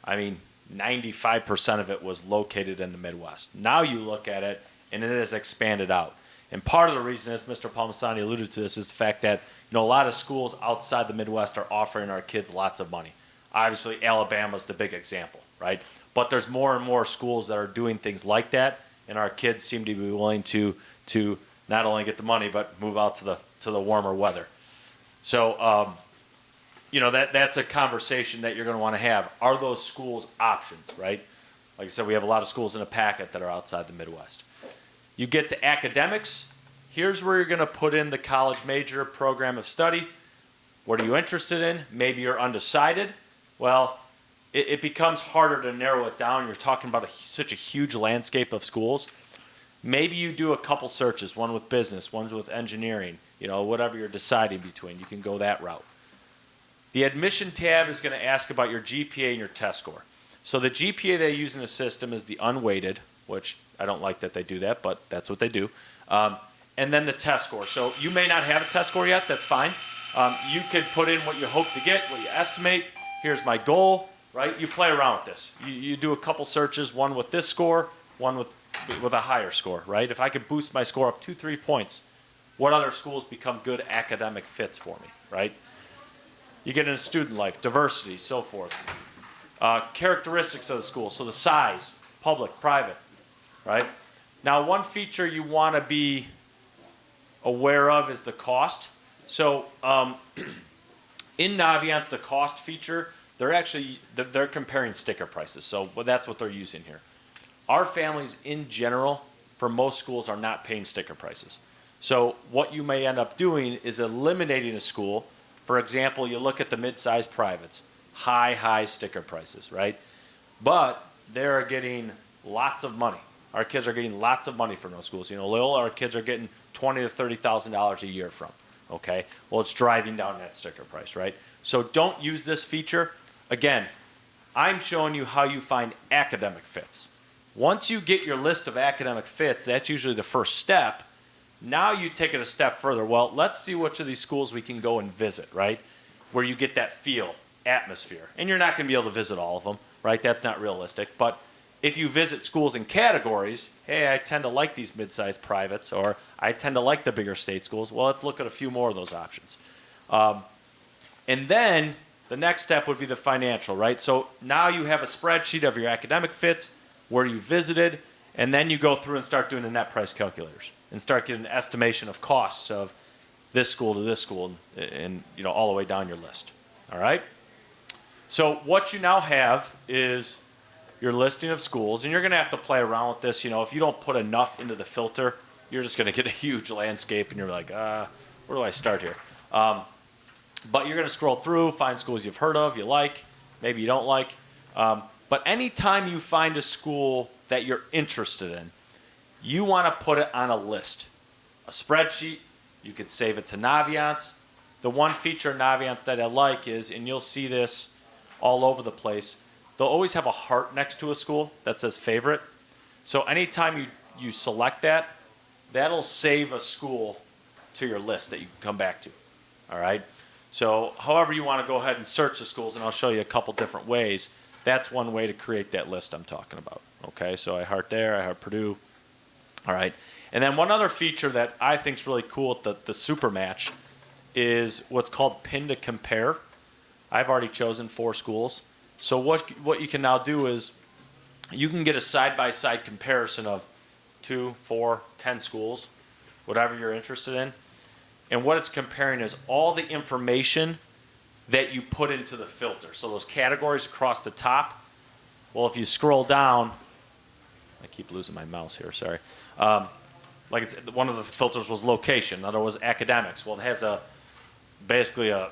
95% of it was located in the Midwest. Now you look at it, and it has expanded out. And part of the reason, as Mr. Palmisani alluded to this, is the fact that a lot of schools outside the Midwest are offering our kids lots of money. Obviously, Alabama's the big example, right? But there's more and more schools that are doing things like that, and our kids seem to be willing to not only get the money but move out to the warmer weather. So, that's a conversation that you're going to want to have. Are those schools options, right? Like I said, we have a lot of schools in a packet that are outside the Midwest. You get to academics. Here's where you're going to put in the college major, program of study. What are you interested in? Maybe you're undecided. Well, it becomes harder to narrow it down. You're talking about such a huge landscape of schools. Maybe you do a couple searches, one with business, one with engineering, whatever you're deciding between. You can go that route. The admission tab is going to ask about your GPA and your test score. So the GPA they use in the system is the unweighted, which I don't like that they do that, but that's what they do. And then the test score. So you may not have a test score yet, that's fine. You could put in what you hope to get, what you estimate. Here's my goal, right? You play around with this. You do a couple searches, one with this score, one with a higher score, right? If I could boost my score up 2-3 points, what other schools become good academic fits for me, right? You get into student life, diversity, so forth. Characteristics of the school, so the size, public, private, right? Now, one feature you want to be aware of is the cost. So in Naviance, the cost feature, they're comparing sticker prices. So that's what they're using here. Our families in general, for most schools, are not paying sticker prices. So what you may end up doing is eliminating a school. For example, you look at the mid-sized privates, high sticker prices, right? But they're getting lots of money. Our kids are getting lots of money from those schools. Loyola, our kids are getting $20,000 to $30,000 a year from. Okay, well, it's driving down that sticker price, right? So don't use this feature. Again, I'm showing you how you find academic fits. Once you get your list of academic fits, that's usually the first step. Now you take it a step further. Well, let's see which of these schools we can go and visit, right? Where you get that feel, atmosphere. And you're not going to be able to visit all of them, right? That's not realistic. But if you visit schools in categories, hey, I tend to like these mid-sized privates, or I tend to like the bigger state schools, well, let's look at a few more of those options. And then the next step would be the financial, right? So now you have a spreadsheet of your academic fits, where you visited, and then you go through and start doing the net price calculators and start getting an estimation of costs of this school to this school and all the way down your list. All right? So what you now have is your listing of schools, and you're going to have to play around with this. If you don't put enough into the filter, you're just going to get a huge landscape, and you're like, where do I start here? But you're going to scroll through, find schools you've heard of, you like, maybe you don't like. But anytime you find a school that you're interested in, you want to put it on a list, a spreadsheet. You could save it to Naviance. The one feature in Naviance that I like is, and you'll see this all over the place, they'll always have a heart next to a school that says favorite. So anytime you select that, that'll save a school to your list that you can come back to. All right? So however you want to go ahead and search the schools, and I'll show you a couple different ways, that's one way to create that list I'm talking about. Okay, so I heart there, I heart Purdue. All right. And then one other feature that I think is really cool at the Super Match is what's called pin to compare. I've already chosen 4 schools. So what you can now do is you can get a side-by-side comparison of 2, 4, 10 schools, whatever you're interested in. And what it's comparing is all the information that you put into the filter. So those categories across the top, well, if you scroll down, I keep losing my mouse here, sorry. One of the filters was location, another was academics. Well, it has basically a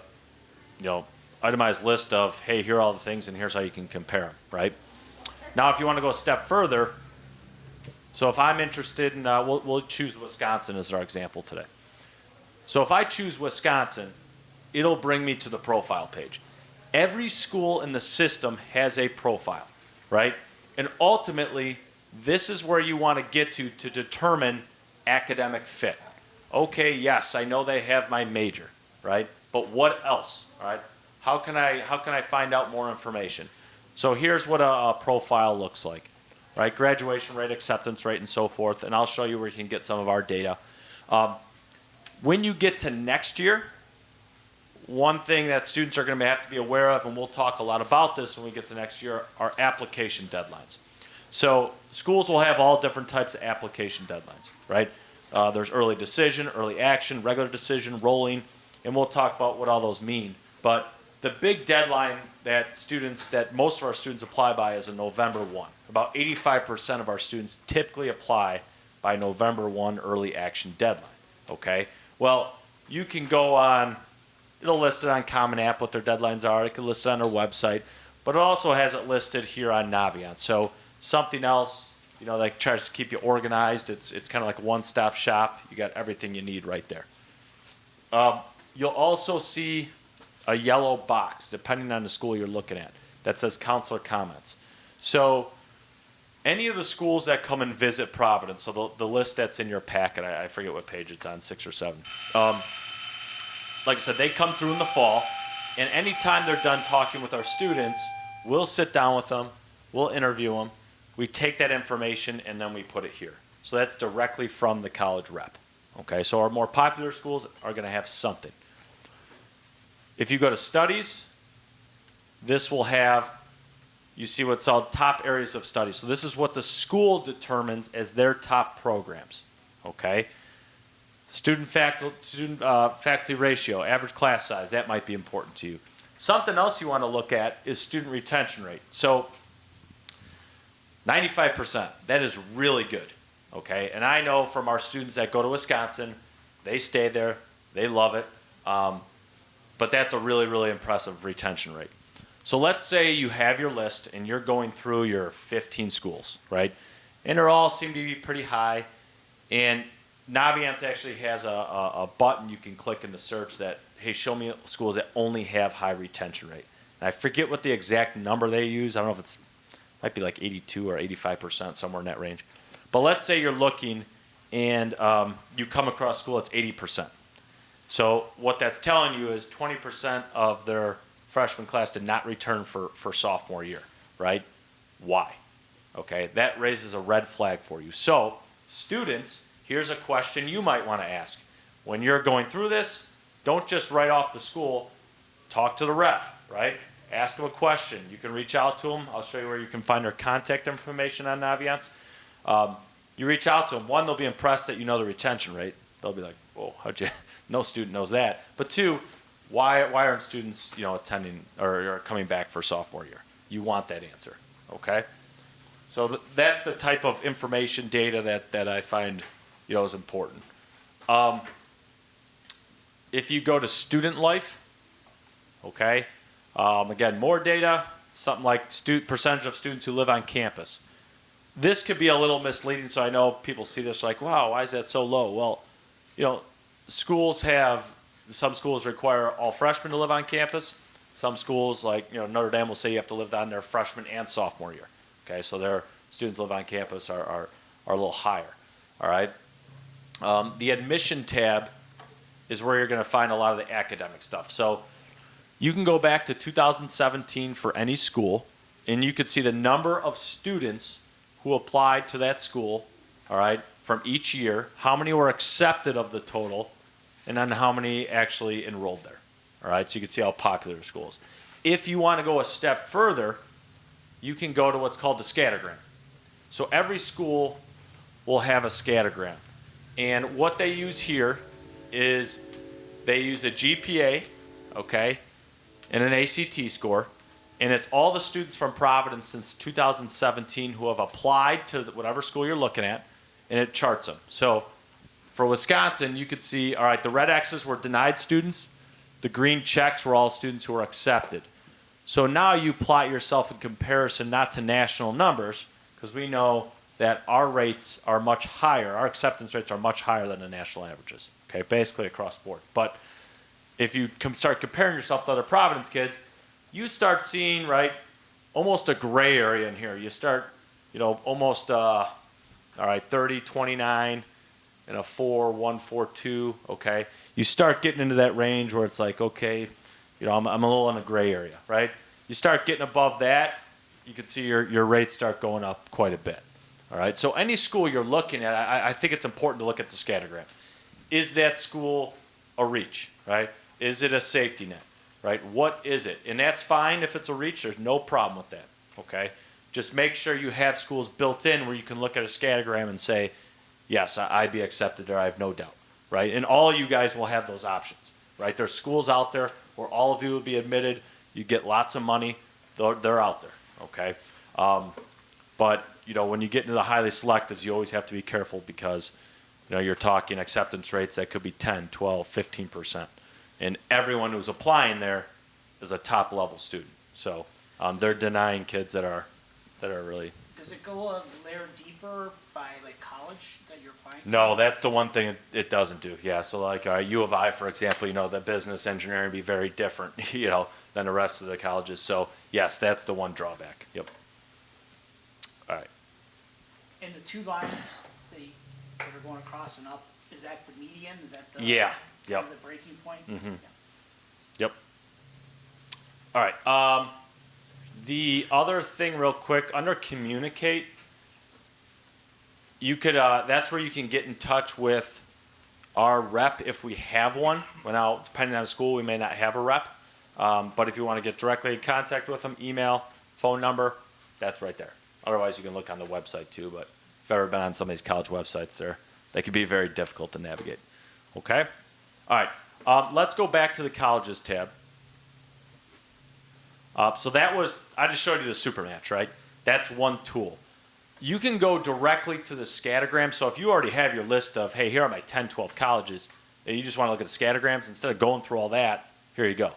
itemized list of, hey, here are all the things, and here's how you can compare them, right? Now, if you want to go a step further, so if I'm interested in, we'll choose Wisconsin as our example today. So if I choose Wisconsin, it'll bring me to the profile page. Every school in the system has a profile, right? And ultimately, this is where you want to get to determine academic fit. Okay, yes, I know they have my major, right? But what else, all right? How can I find out more information? So here's what a profile looks like, right? Graduation rate, acceptance rate, and so forth. And I'll show you where you can get some of our data. When you get to next year, one thing that students are going to have to be aware of, and we'll talk a lot about this when we get to next year, are application deadlines. So schools will have all different types of application deadlines, right? There's early decision, early action, regular decision, rolling, and we'll talk about what all those mean. But the big deadline that most of our students apply by is a November 1. About 85% of our students typically apply by November 1 early action deadline. Okay? Well, you can go on, it'll list it on Common App what their deadlines are. It can list it on their website, but it also has it listed here on Naviance. So something else, that tries to keep you organized. It's kind of like a one-stop shop. You got everything you need right there. You'll also see a yellow box, depending on the school you're looking at, that says counselor comments. So any of the schools that come and visit Providence, so the list that's in your packet, I forget what page it's on, 6 or 7. Like I said, they come through in the fall, and anytime they're done talking with our students, we'll sit down with them, we'll interview them, we take that information, and then we put it here. So that's directly from the college rep. Okay, so our more popular schools are going to have something. If you go to studies, this will have, you see what's called top areas of study. So this is what the school determines as their top programs. Okay, student faculty ratio, average class size, that might be important to you. Something else you want to look at is student retention rate. So 95%, that is really good. Okay, and I know from our students that go to Wisconsin, they stay there, they love it, but that's a really, really impressive retention rate. So let's say you have your list and you're going through your 15 schools, right? And they all seem to be pretty high, and Naviance actually has a button you can click in the search that, hey, show me schools that only have high retention rate. And I forget what the exact number they use. I don't know if might be like 82 or 85%, somewhere in that range. But let's say you're looking and you come across a school that's 80%. So what that's telling you is 20% of their freshman class did not return for sophomore year, right? Why? Okay, that raises a red flag for you. So students, here's a question you might want to ask. When you're going through this, don't just write off the school, talk to the rep, right? Ask them a question. You can reach out to them. I'll show you where you can find their contact information on Naviance. You reach out to them. One, they'll be impressed that you know the retention rate. They'll be like, "Whoa, how'd you?" No student knows that. But two, why aren't students attending or coming back for sophomore year? You want that answer, okay? So that's the type of information data that I find is important. If you go to student life, okay, again, more data, something like percentage of students who live on campus. This could be a little misleading, so I know people see this like, wow, why is that so low? Well, some schools require all freshmen to live on campus. Some schools, like Notre Dame, will say you have to live on their freshman and sophomore year. Okay, so their students live on campus are a little higher. All right. The admission tab is where you're going to find a lot of the academic stuff. So you can go back to 2017 for any school, and you could see the number of students who applied to that school, all right, from each year, how many were accepted of the total, and then how many actually enrolled there. All right, so you can see how popular the school is. If you want to go a step further, you can go to what's called the scattergram. So every school will have a scattergram. And what they use here is they use a GPA, okay, and an ACT score, and it's all the students from Providence since 2017 who have applied to whatever school you're looking at, and it charts them. So for Wisconsin, you could see, all right, the red X's were denied students, the green checks were all students who were accepted. So now you plot yourself in comparison not to national numbers, because we know that our rates are much higher, our acceptance rates are much higher than the national averages, okay, basically across the board. But if you start comparing yourself to other Providence kids, you start seeing, right, almost a gray area in here. You start, almost, all right, 30, 29, and a 4, 1, 4, 2, okay? You start getting into that range where it's like, okay, I'm a little in a gray area, right? You start getting above that, you can see your rates start going up quite a bit, all right? So any school you're looking at, I think it's important to look at the scattergram. Is that school a reach, right? Is it a safety net, right? What is it? And that's fine if it's a reach. There's no problem with that, okay? Just make sure you have schools built in where you can look at a scattergram and say, yes, I'd be accepted there, I have no doubt, right? And all you guys will have those options, right? There's schools out there where all of you will be admitted. You get lots of money. They're out there, okay? But, you know, when you get into the highly selectives, you always have to be careful because, you know, you're talking acceptance rates that could be 10, 12, 15%. And everyone who's applying there is a top level student. So they're denying kids that are really. Does it go a layer deeper by like college that you're applying to? No, that's the one thing it doesn't do. Yeah, so like U of I, for example, you know, the business engineering be very different, you know, than the rest of the colleges. So yes, that's the one drawback. Yep. All right. And the two lines that are going across and up, is that the median? Is that the Yeah. Yep. kind of the breaking point? Mhm. Yeah. Yep. All right. The other thing, real quick, under communicate, you could. That's where you can get in touch with our rep if we have one. Well, now, depending on the school, we may not have a rep. But if you want to get directly in contact with them, email, phone number, that's right there. Otherwise, you can look on the website too. But if you've ever been on some of these college websites, they can be very difficult to navigate. Okay. All right. Let's go back to the colleges tab. So that was, I just showed you the Supermatch, right? That's one tool. You can go directly to the scattergram. So if you already have your list of, hey, here are my 10, 12 colleges, and you just want to look at the scattergrams, instead of going through all that, here you go,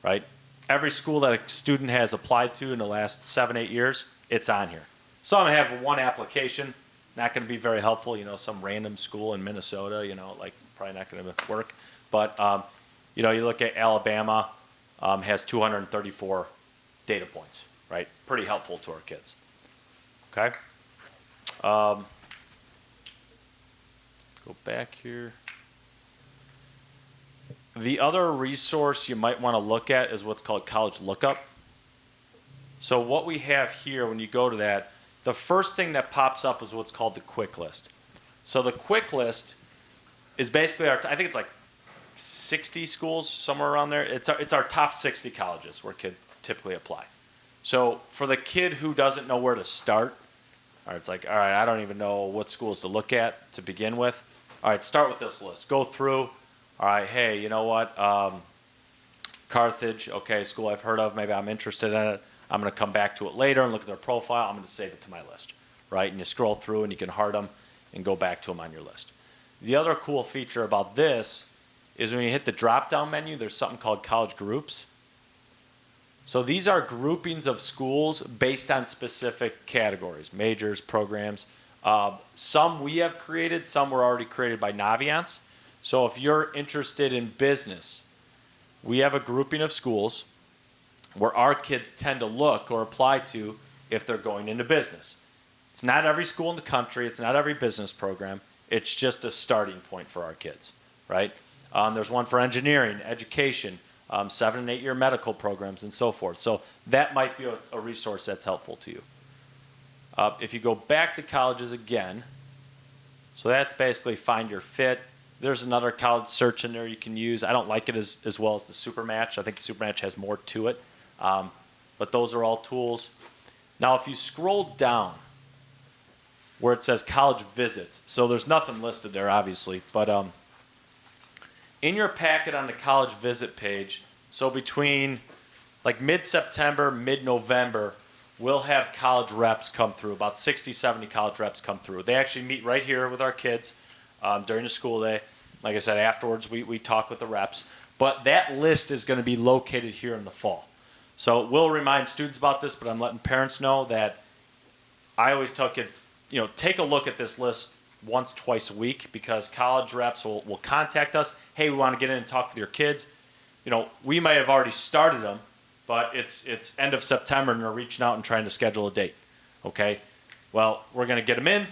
right? Every school that a student has applied to in the last 7, 8 years, it's on here. Some have one application, not going to be very helpful, you know, some random school in Minnesota, you know, like probably not going to work. But, you know, you look at Alabama, has 234 data points, right? Pretty helpful to our kids. Okay? Go back here. The other resource you might want to look at is what's called College Lookup. So what we have here, when you go to that, the first thing that pops up is what's called the quick list. So the quick list is basically I think it's like 60 schools, somewhere around there. It's our top 60 colleges where kids typically apply. So for the kid who doesn't know where to start, all right, it's like, all right, I don't even know what schools to look at to begin with. All right, start with this list. Go through. All right, hey, you know what? Carthage, okay, school I've heard of. Maybe I'm interested in it. I'm going to come back to it later and look at their profile. I'm going to save it to my list, right? And you scroll through and you can heart them and go back to them on your list. The other cool feature about this is when you hit the drop-down menu, there's something called college groups. So these are groupings of schools based on specific categories, majors, programs. Some we have created, some were already created by Naviance. So if you're interested in business, we have a grouping of schools where our kids tend to look or apply to if they're going into business. It's not every school in the country. It's not every business program. It's just a starting point for our kids, right? There's one for engineering, education, 7 and 8 year medical programs, and so forth. So that might be a resource that's helpful to you. If you go back to colleges again, so that's basically find your fit. There's another college search in there you can use. I don't like it as well as the Supermatch. I think the Supermatch has more to it. But those are all tools. Now, if you scroll down where it says college visits, so there's nothing listed there, obviously, but in your packet on the college visit page, so between like mid-September, mid-November, we'll have college reps come through, about 60, 70 college reps come through. They actually meet right here with our kids during the school day. Like I said, afterwards we talk with the reps. But that list is going to be located here in the fall. So we'll remind students about this, but I'm letting parents know that I always tell kids, you know, take a look at this list once, twice a week, because college reps will contact us. Hey, we want to get in and talk with your kids. You know, we might have already started them, but it's end of September and they're reaching out and trying to schedule a date. Okay? Well, we're going to get them in.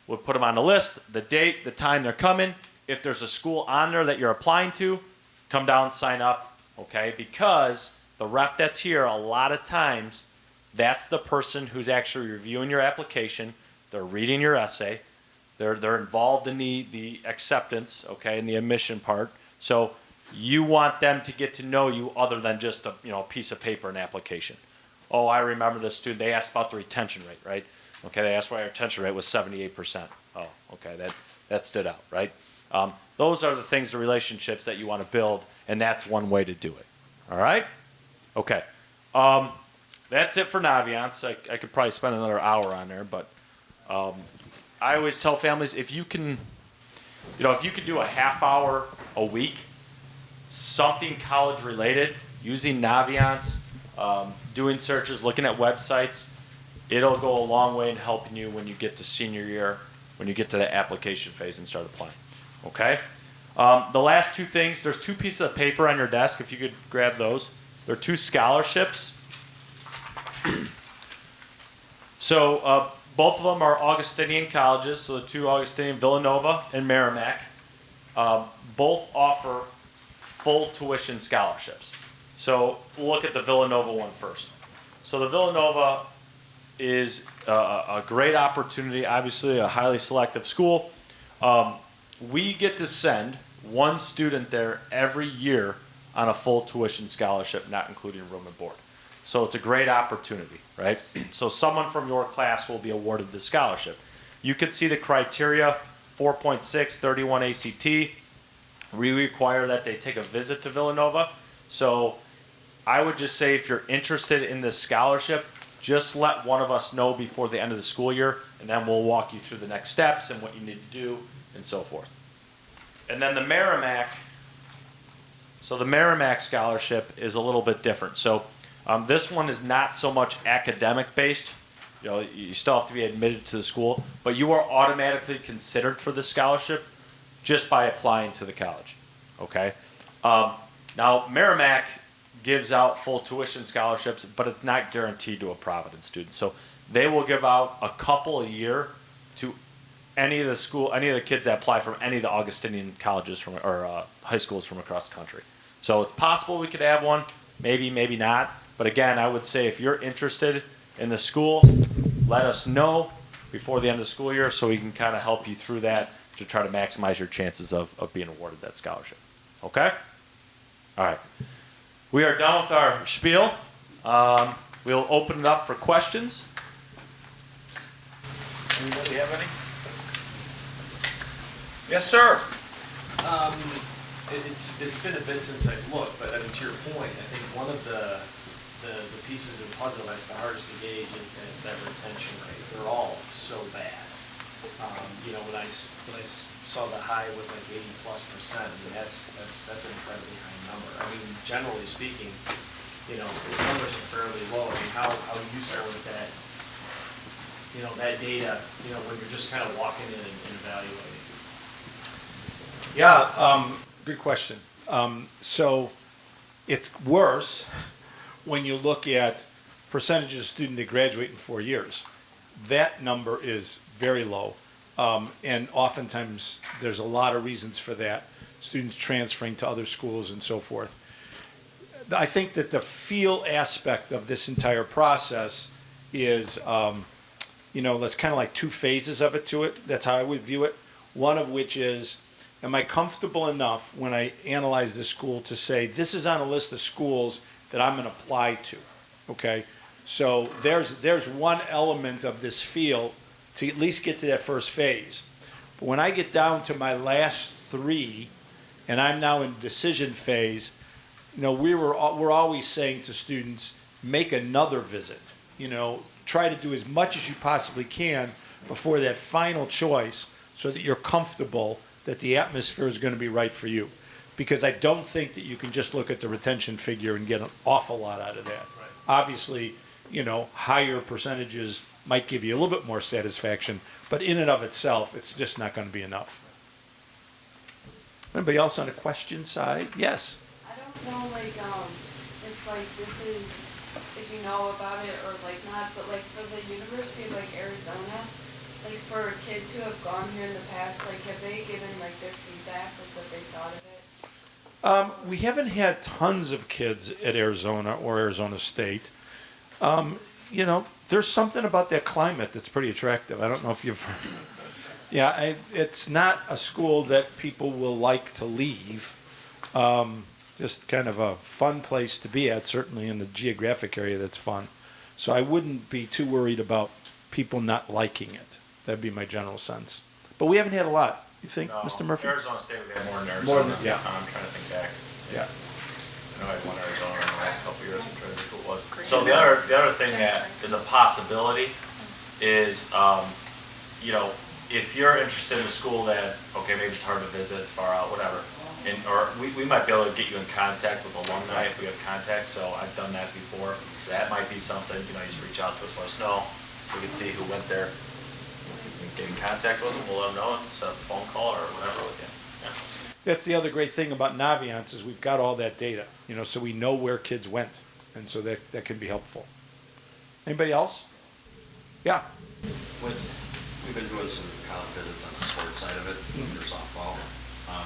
We'll put them on the list, the date, the time they're coming. If there's a school on there that you're applying to, come down, sign up, okay? Because the rep that's here, a lot of times, that's the person who's actually reviewing your application. They're reading your essay. They're involved in the acceptance, okay, and the admission part. So you want them to get to know you other than just a piece of paper and application. Oh, I remember this student. They asked about the retention rate, right? Okay, they asked why our retention rate was 78%. Oh, okay, that stood out, right? Those are the things, the relationships that you want to build, and that's one way to do it. All right? Okay, That's it for Naviance. I could probably spend another hour on there, but I always tell families if you can do a half hour a week, something college related, using Naviance, doing searches, looking at websites, it'll go a long way in helping you when you get to senior year, when you get to the application phase and start applying. Okay? The last two things, there's two pieces of paper on your desk, if you could grab those. They're two scholarships. So both of them are Augustinian colleges, so the two Augustinian, Villanova and Merrimack, both offer full tuition scholarships. So we'll look at the Villanova one first. So the Villanova is a great opportunity, obviously a highly selective school. We get to send one student there every year on a full tuition scholarship, not including room and board. So it's a great opportunity, right? So someone from your class will be awarded the scholarship. You can see the criteria, 4.6, 31 ACT. We require that they take a visit to Villanova. So I would just say if you're interested in this scholarship, just let one of us know before the end of the school year, and then we'll walk you through the next steps and what you need to do and so forth. And then the Merrimack, so the Merrimack scholarship is a little bit different. So this one is not so much academic based. You know, you still have to be admitted to the school, but you are automatically considered for this scholarship just by applying to the college. Okay. Now Merrimack gives out full tuition scholarships, but it's not guaranteed to a Providence student. So they will give out a couple a year to any of the kids that apply from any of the Augustinian colleges or high schools from across the country. So it's possible we could have one, maybe, maybe not. But again, I would say if you're interested in the school, let us know before the end of the school year so we can kind of help you through that to try to maximize your chances of being awarded that scholarship. Okay? All right. We are done with our spiel. We'll open it up for questions. Anybody have any? Yes, sir. It's been a bit since I've looked, but I mean, to your point, I think one of the pieces of the puzzle that's the hardest to gauge is that retention rate. They're all so bad. You know, when I saw the high was like 80+%, I mean, that's an incredibly high number. I mean, generally speaking, you know, the numbers are fairly low. I mean, how useful is that, you know, that data, you know, when you're just kind of walking in and evaluating? Yeah, good question. So it's worse when you look at percentages of students that graduate in 4 years. That number is very low. And oftentimes there's a lot of reasons for that. Students transferring to other schools and so forth. I think that the feel aspect of this entire process is, you know, there's kind of like two phases of it to it. That's how I would view it. One of which is, am I comfortable enough when I analyze this school to say, this is on a list of schools that I'm going to apply to, okay? So there's one element of this feel to at least get to that first phase. But when I get down to my last three, and I'm now in decision phase, you know, we're always saying to students, make another visit. You know, try to do as much as you possibly can before that final choice so that you're comfortable that the atmosphere is going to be right for you. Because I don't think that you can just look at the retention figure and get an awful lot out of that. Right. Obviously, you know, higher percentages might give you a little bit more satisfaction, but in and of itself, it's just not going to be enough. Anybody else on the question side? Yes. I don't know, like, if like this is, if you know about it or like not, but like for the University of like Arizona, like for kids who have gone here in the past, like have they given like their feedback, like what they thought of it? We haven't had tons of kids at Arizona or Arizona State. You know, there's something about that climate that's pretty attractive. I don't know if you've heard. Yeah, it's not a school that people will like to leave. Just kind of a fun place to be at, certainly in the geographic area that's fun. So I wouldn't be too worried about people not liking it. That'd be my general sense. But we haven't had a lot. You think, No, Mr. Murphy? Arizona State, we had more than Arizona. More than- yeah. I'm trying to think back. Yeah. I know I had one Arizona. last couple of years, I'm trying to think who it was. So the other thing that is a possibility is, you know, if you're interested in a school that, okay, maybe it's hard to visit, it's far out, whatever, and, or we might be able to get you in contact with alumni if we have contact, so I've done that before. So that might be something, you know, you just reach out to us, let us know, we can see who went there. We can get in contact with them, we'll let them know, and set up a phone call or whatever with you. Yeah. That's the other great thing about Naviance is we've got all that data, you know, so we know where kids went, and so that can be helpful. Anybody else? Yeah. We've been doing some college visits on the sports side of it for softball.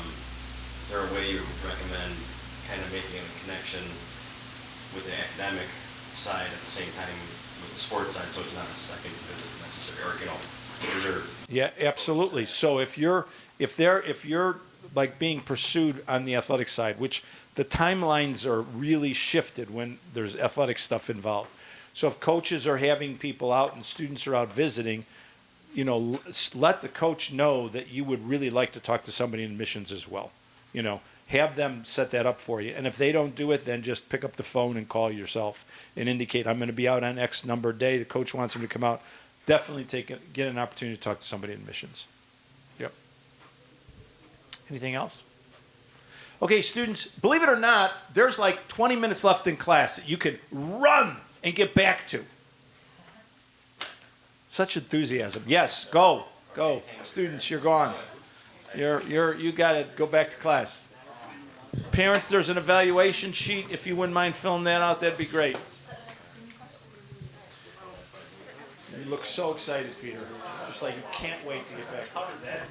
Is there a way you would recommend kind of making a connection with the academic side at the same time with the sports side, so it's not a second visit necessary, or, you know, is there? Yeah, absolutely. So if you're like being pursued on the athletic side, which the timelines are really shifted when there's athletic stuff involved. So if coaches are having people out and students are out visiting, you know, let the coach know that you would really like to talk to somebody in admissions as well. You know, have them set that up for you. And if they don't do it, then just pick up the phone and call yourself and indicate, I'm going to be out on X number day. The coach wants him to come out. Definitely get an opportunity to talk to somebody in admissions. Yep. Anything else? Okay, students, believe it or not, there's like 20 minutes left in class that you can run and get back to. Such enthusiasm. Yes, go. Students, you're gone. You got to go back to class. Parents, there's an evaluation sheet. If you wouldn't mind filling that out, that'd be great. You look so excited, Peter. Just like you can't wait to get back. How does that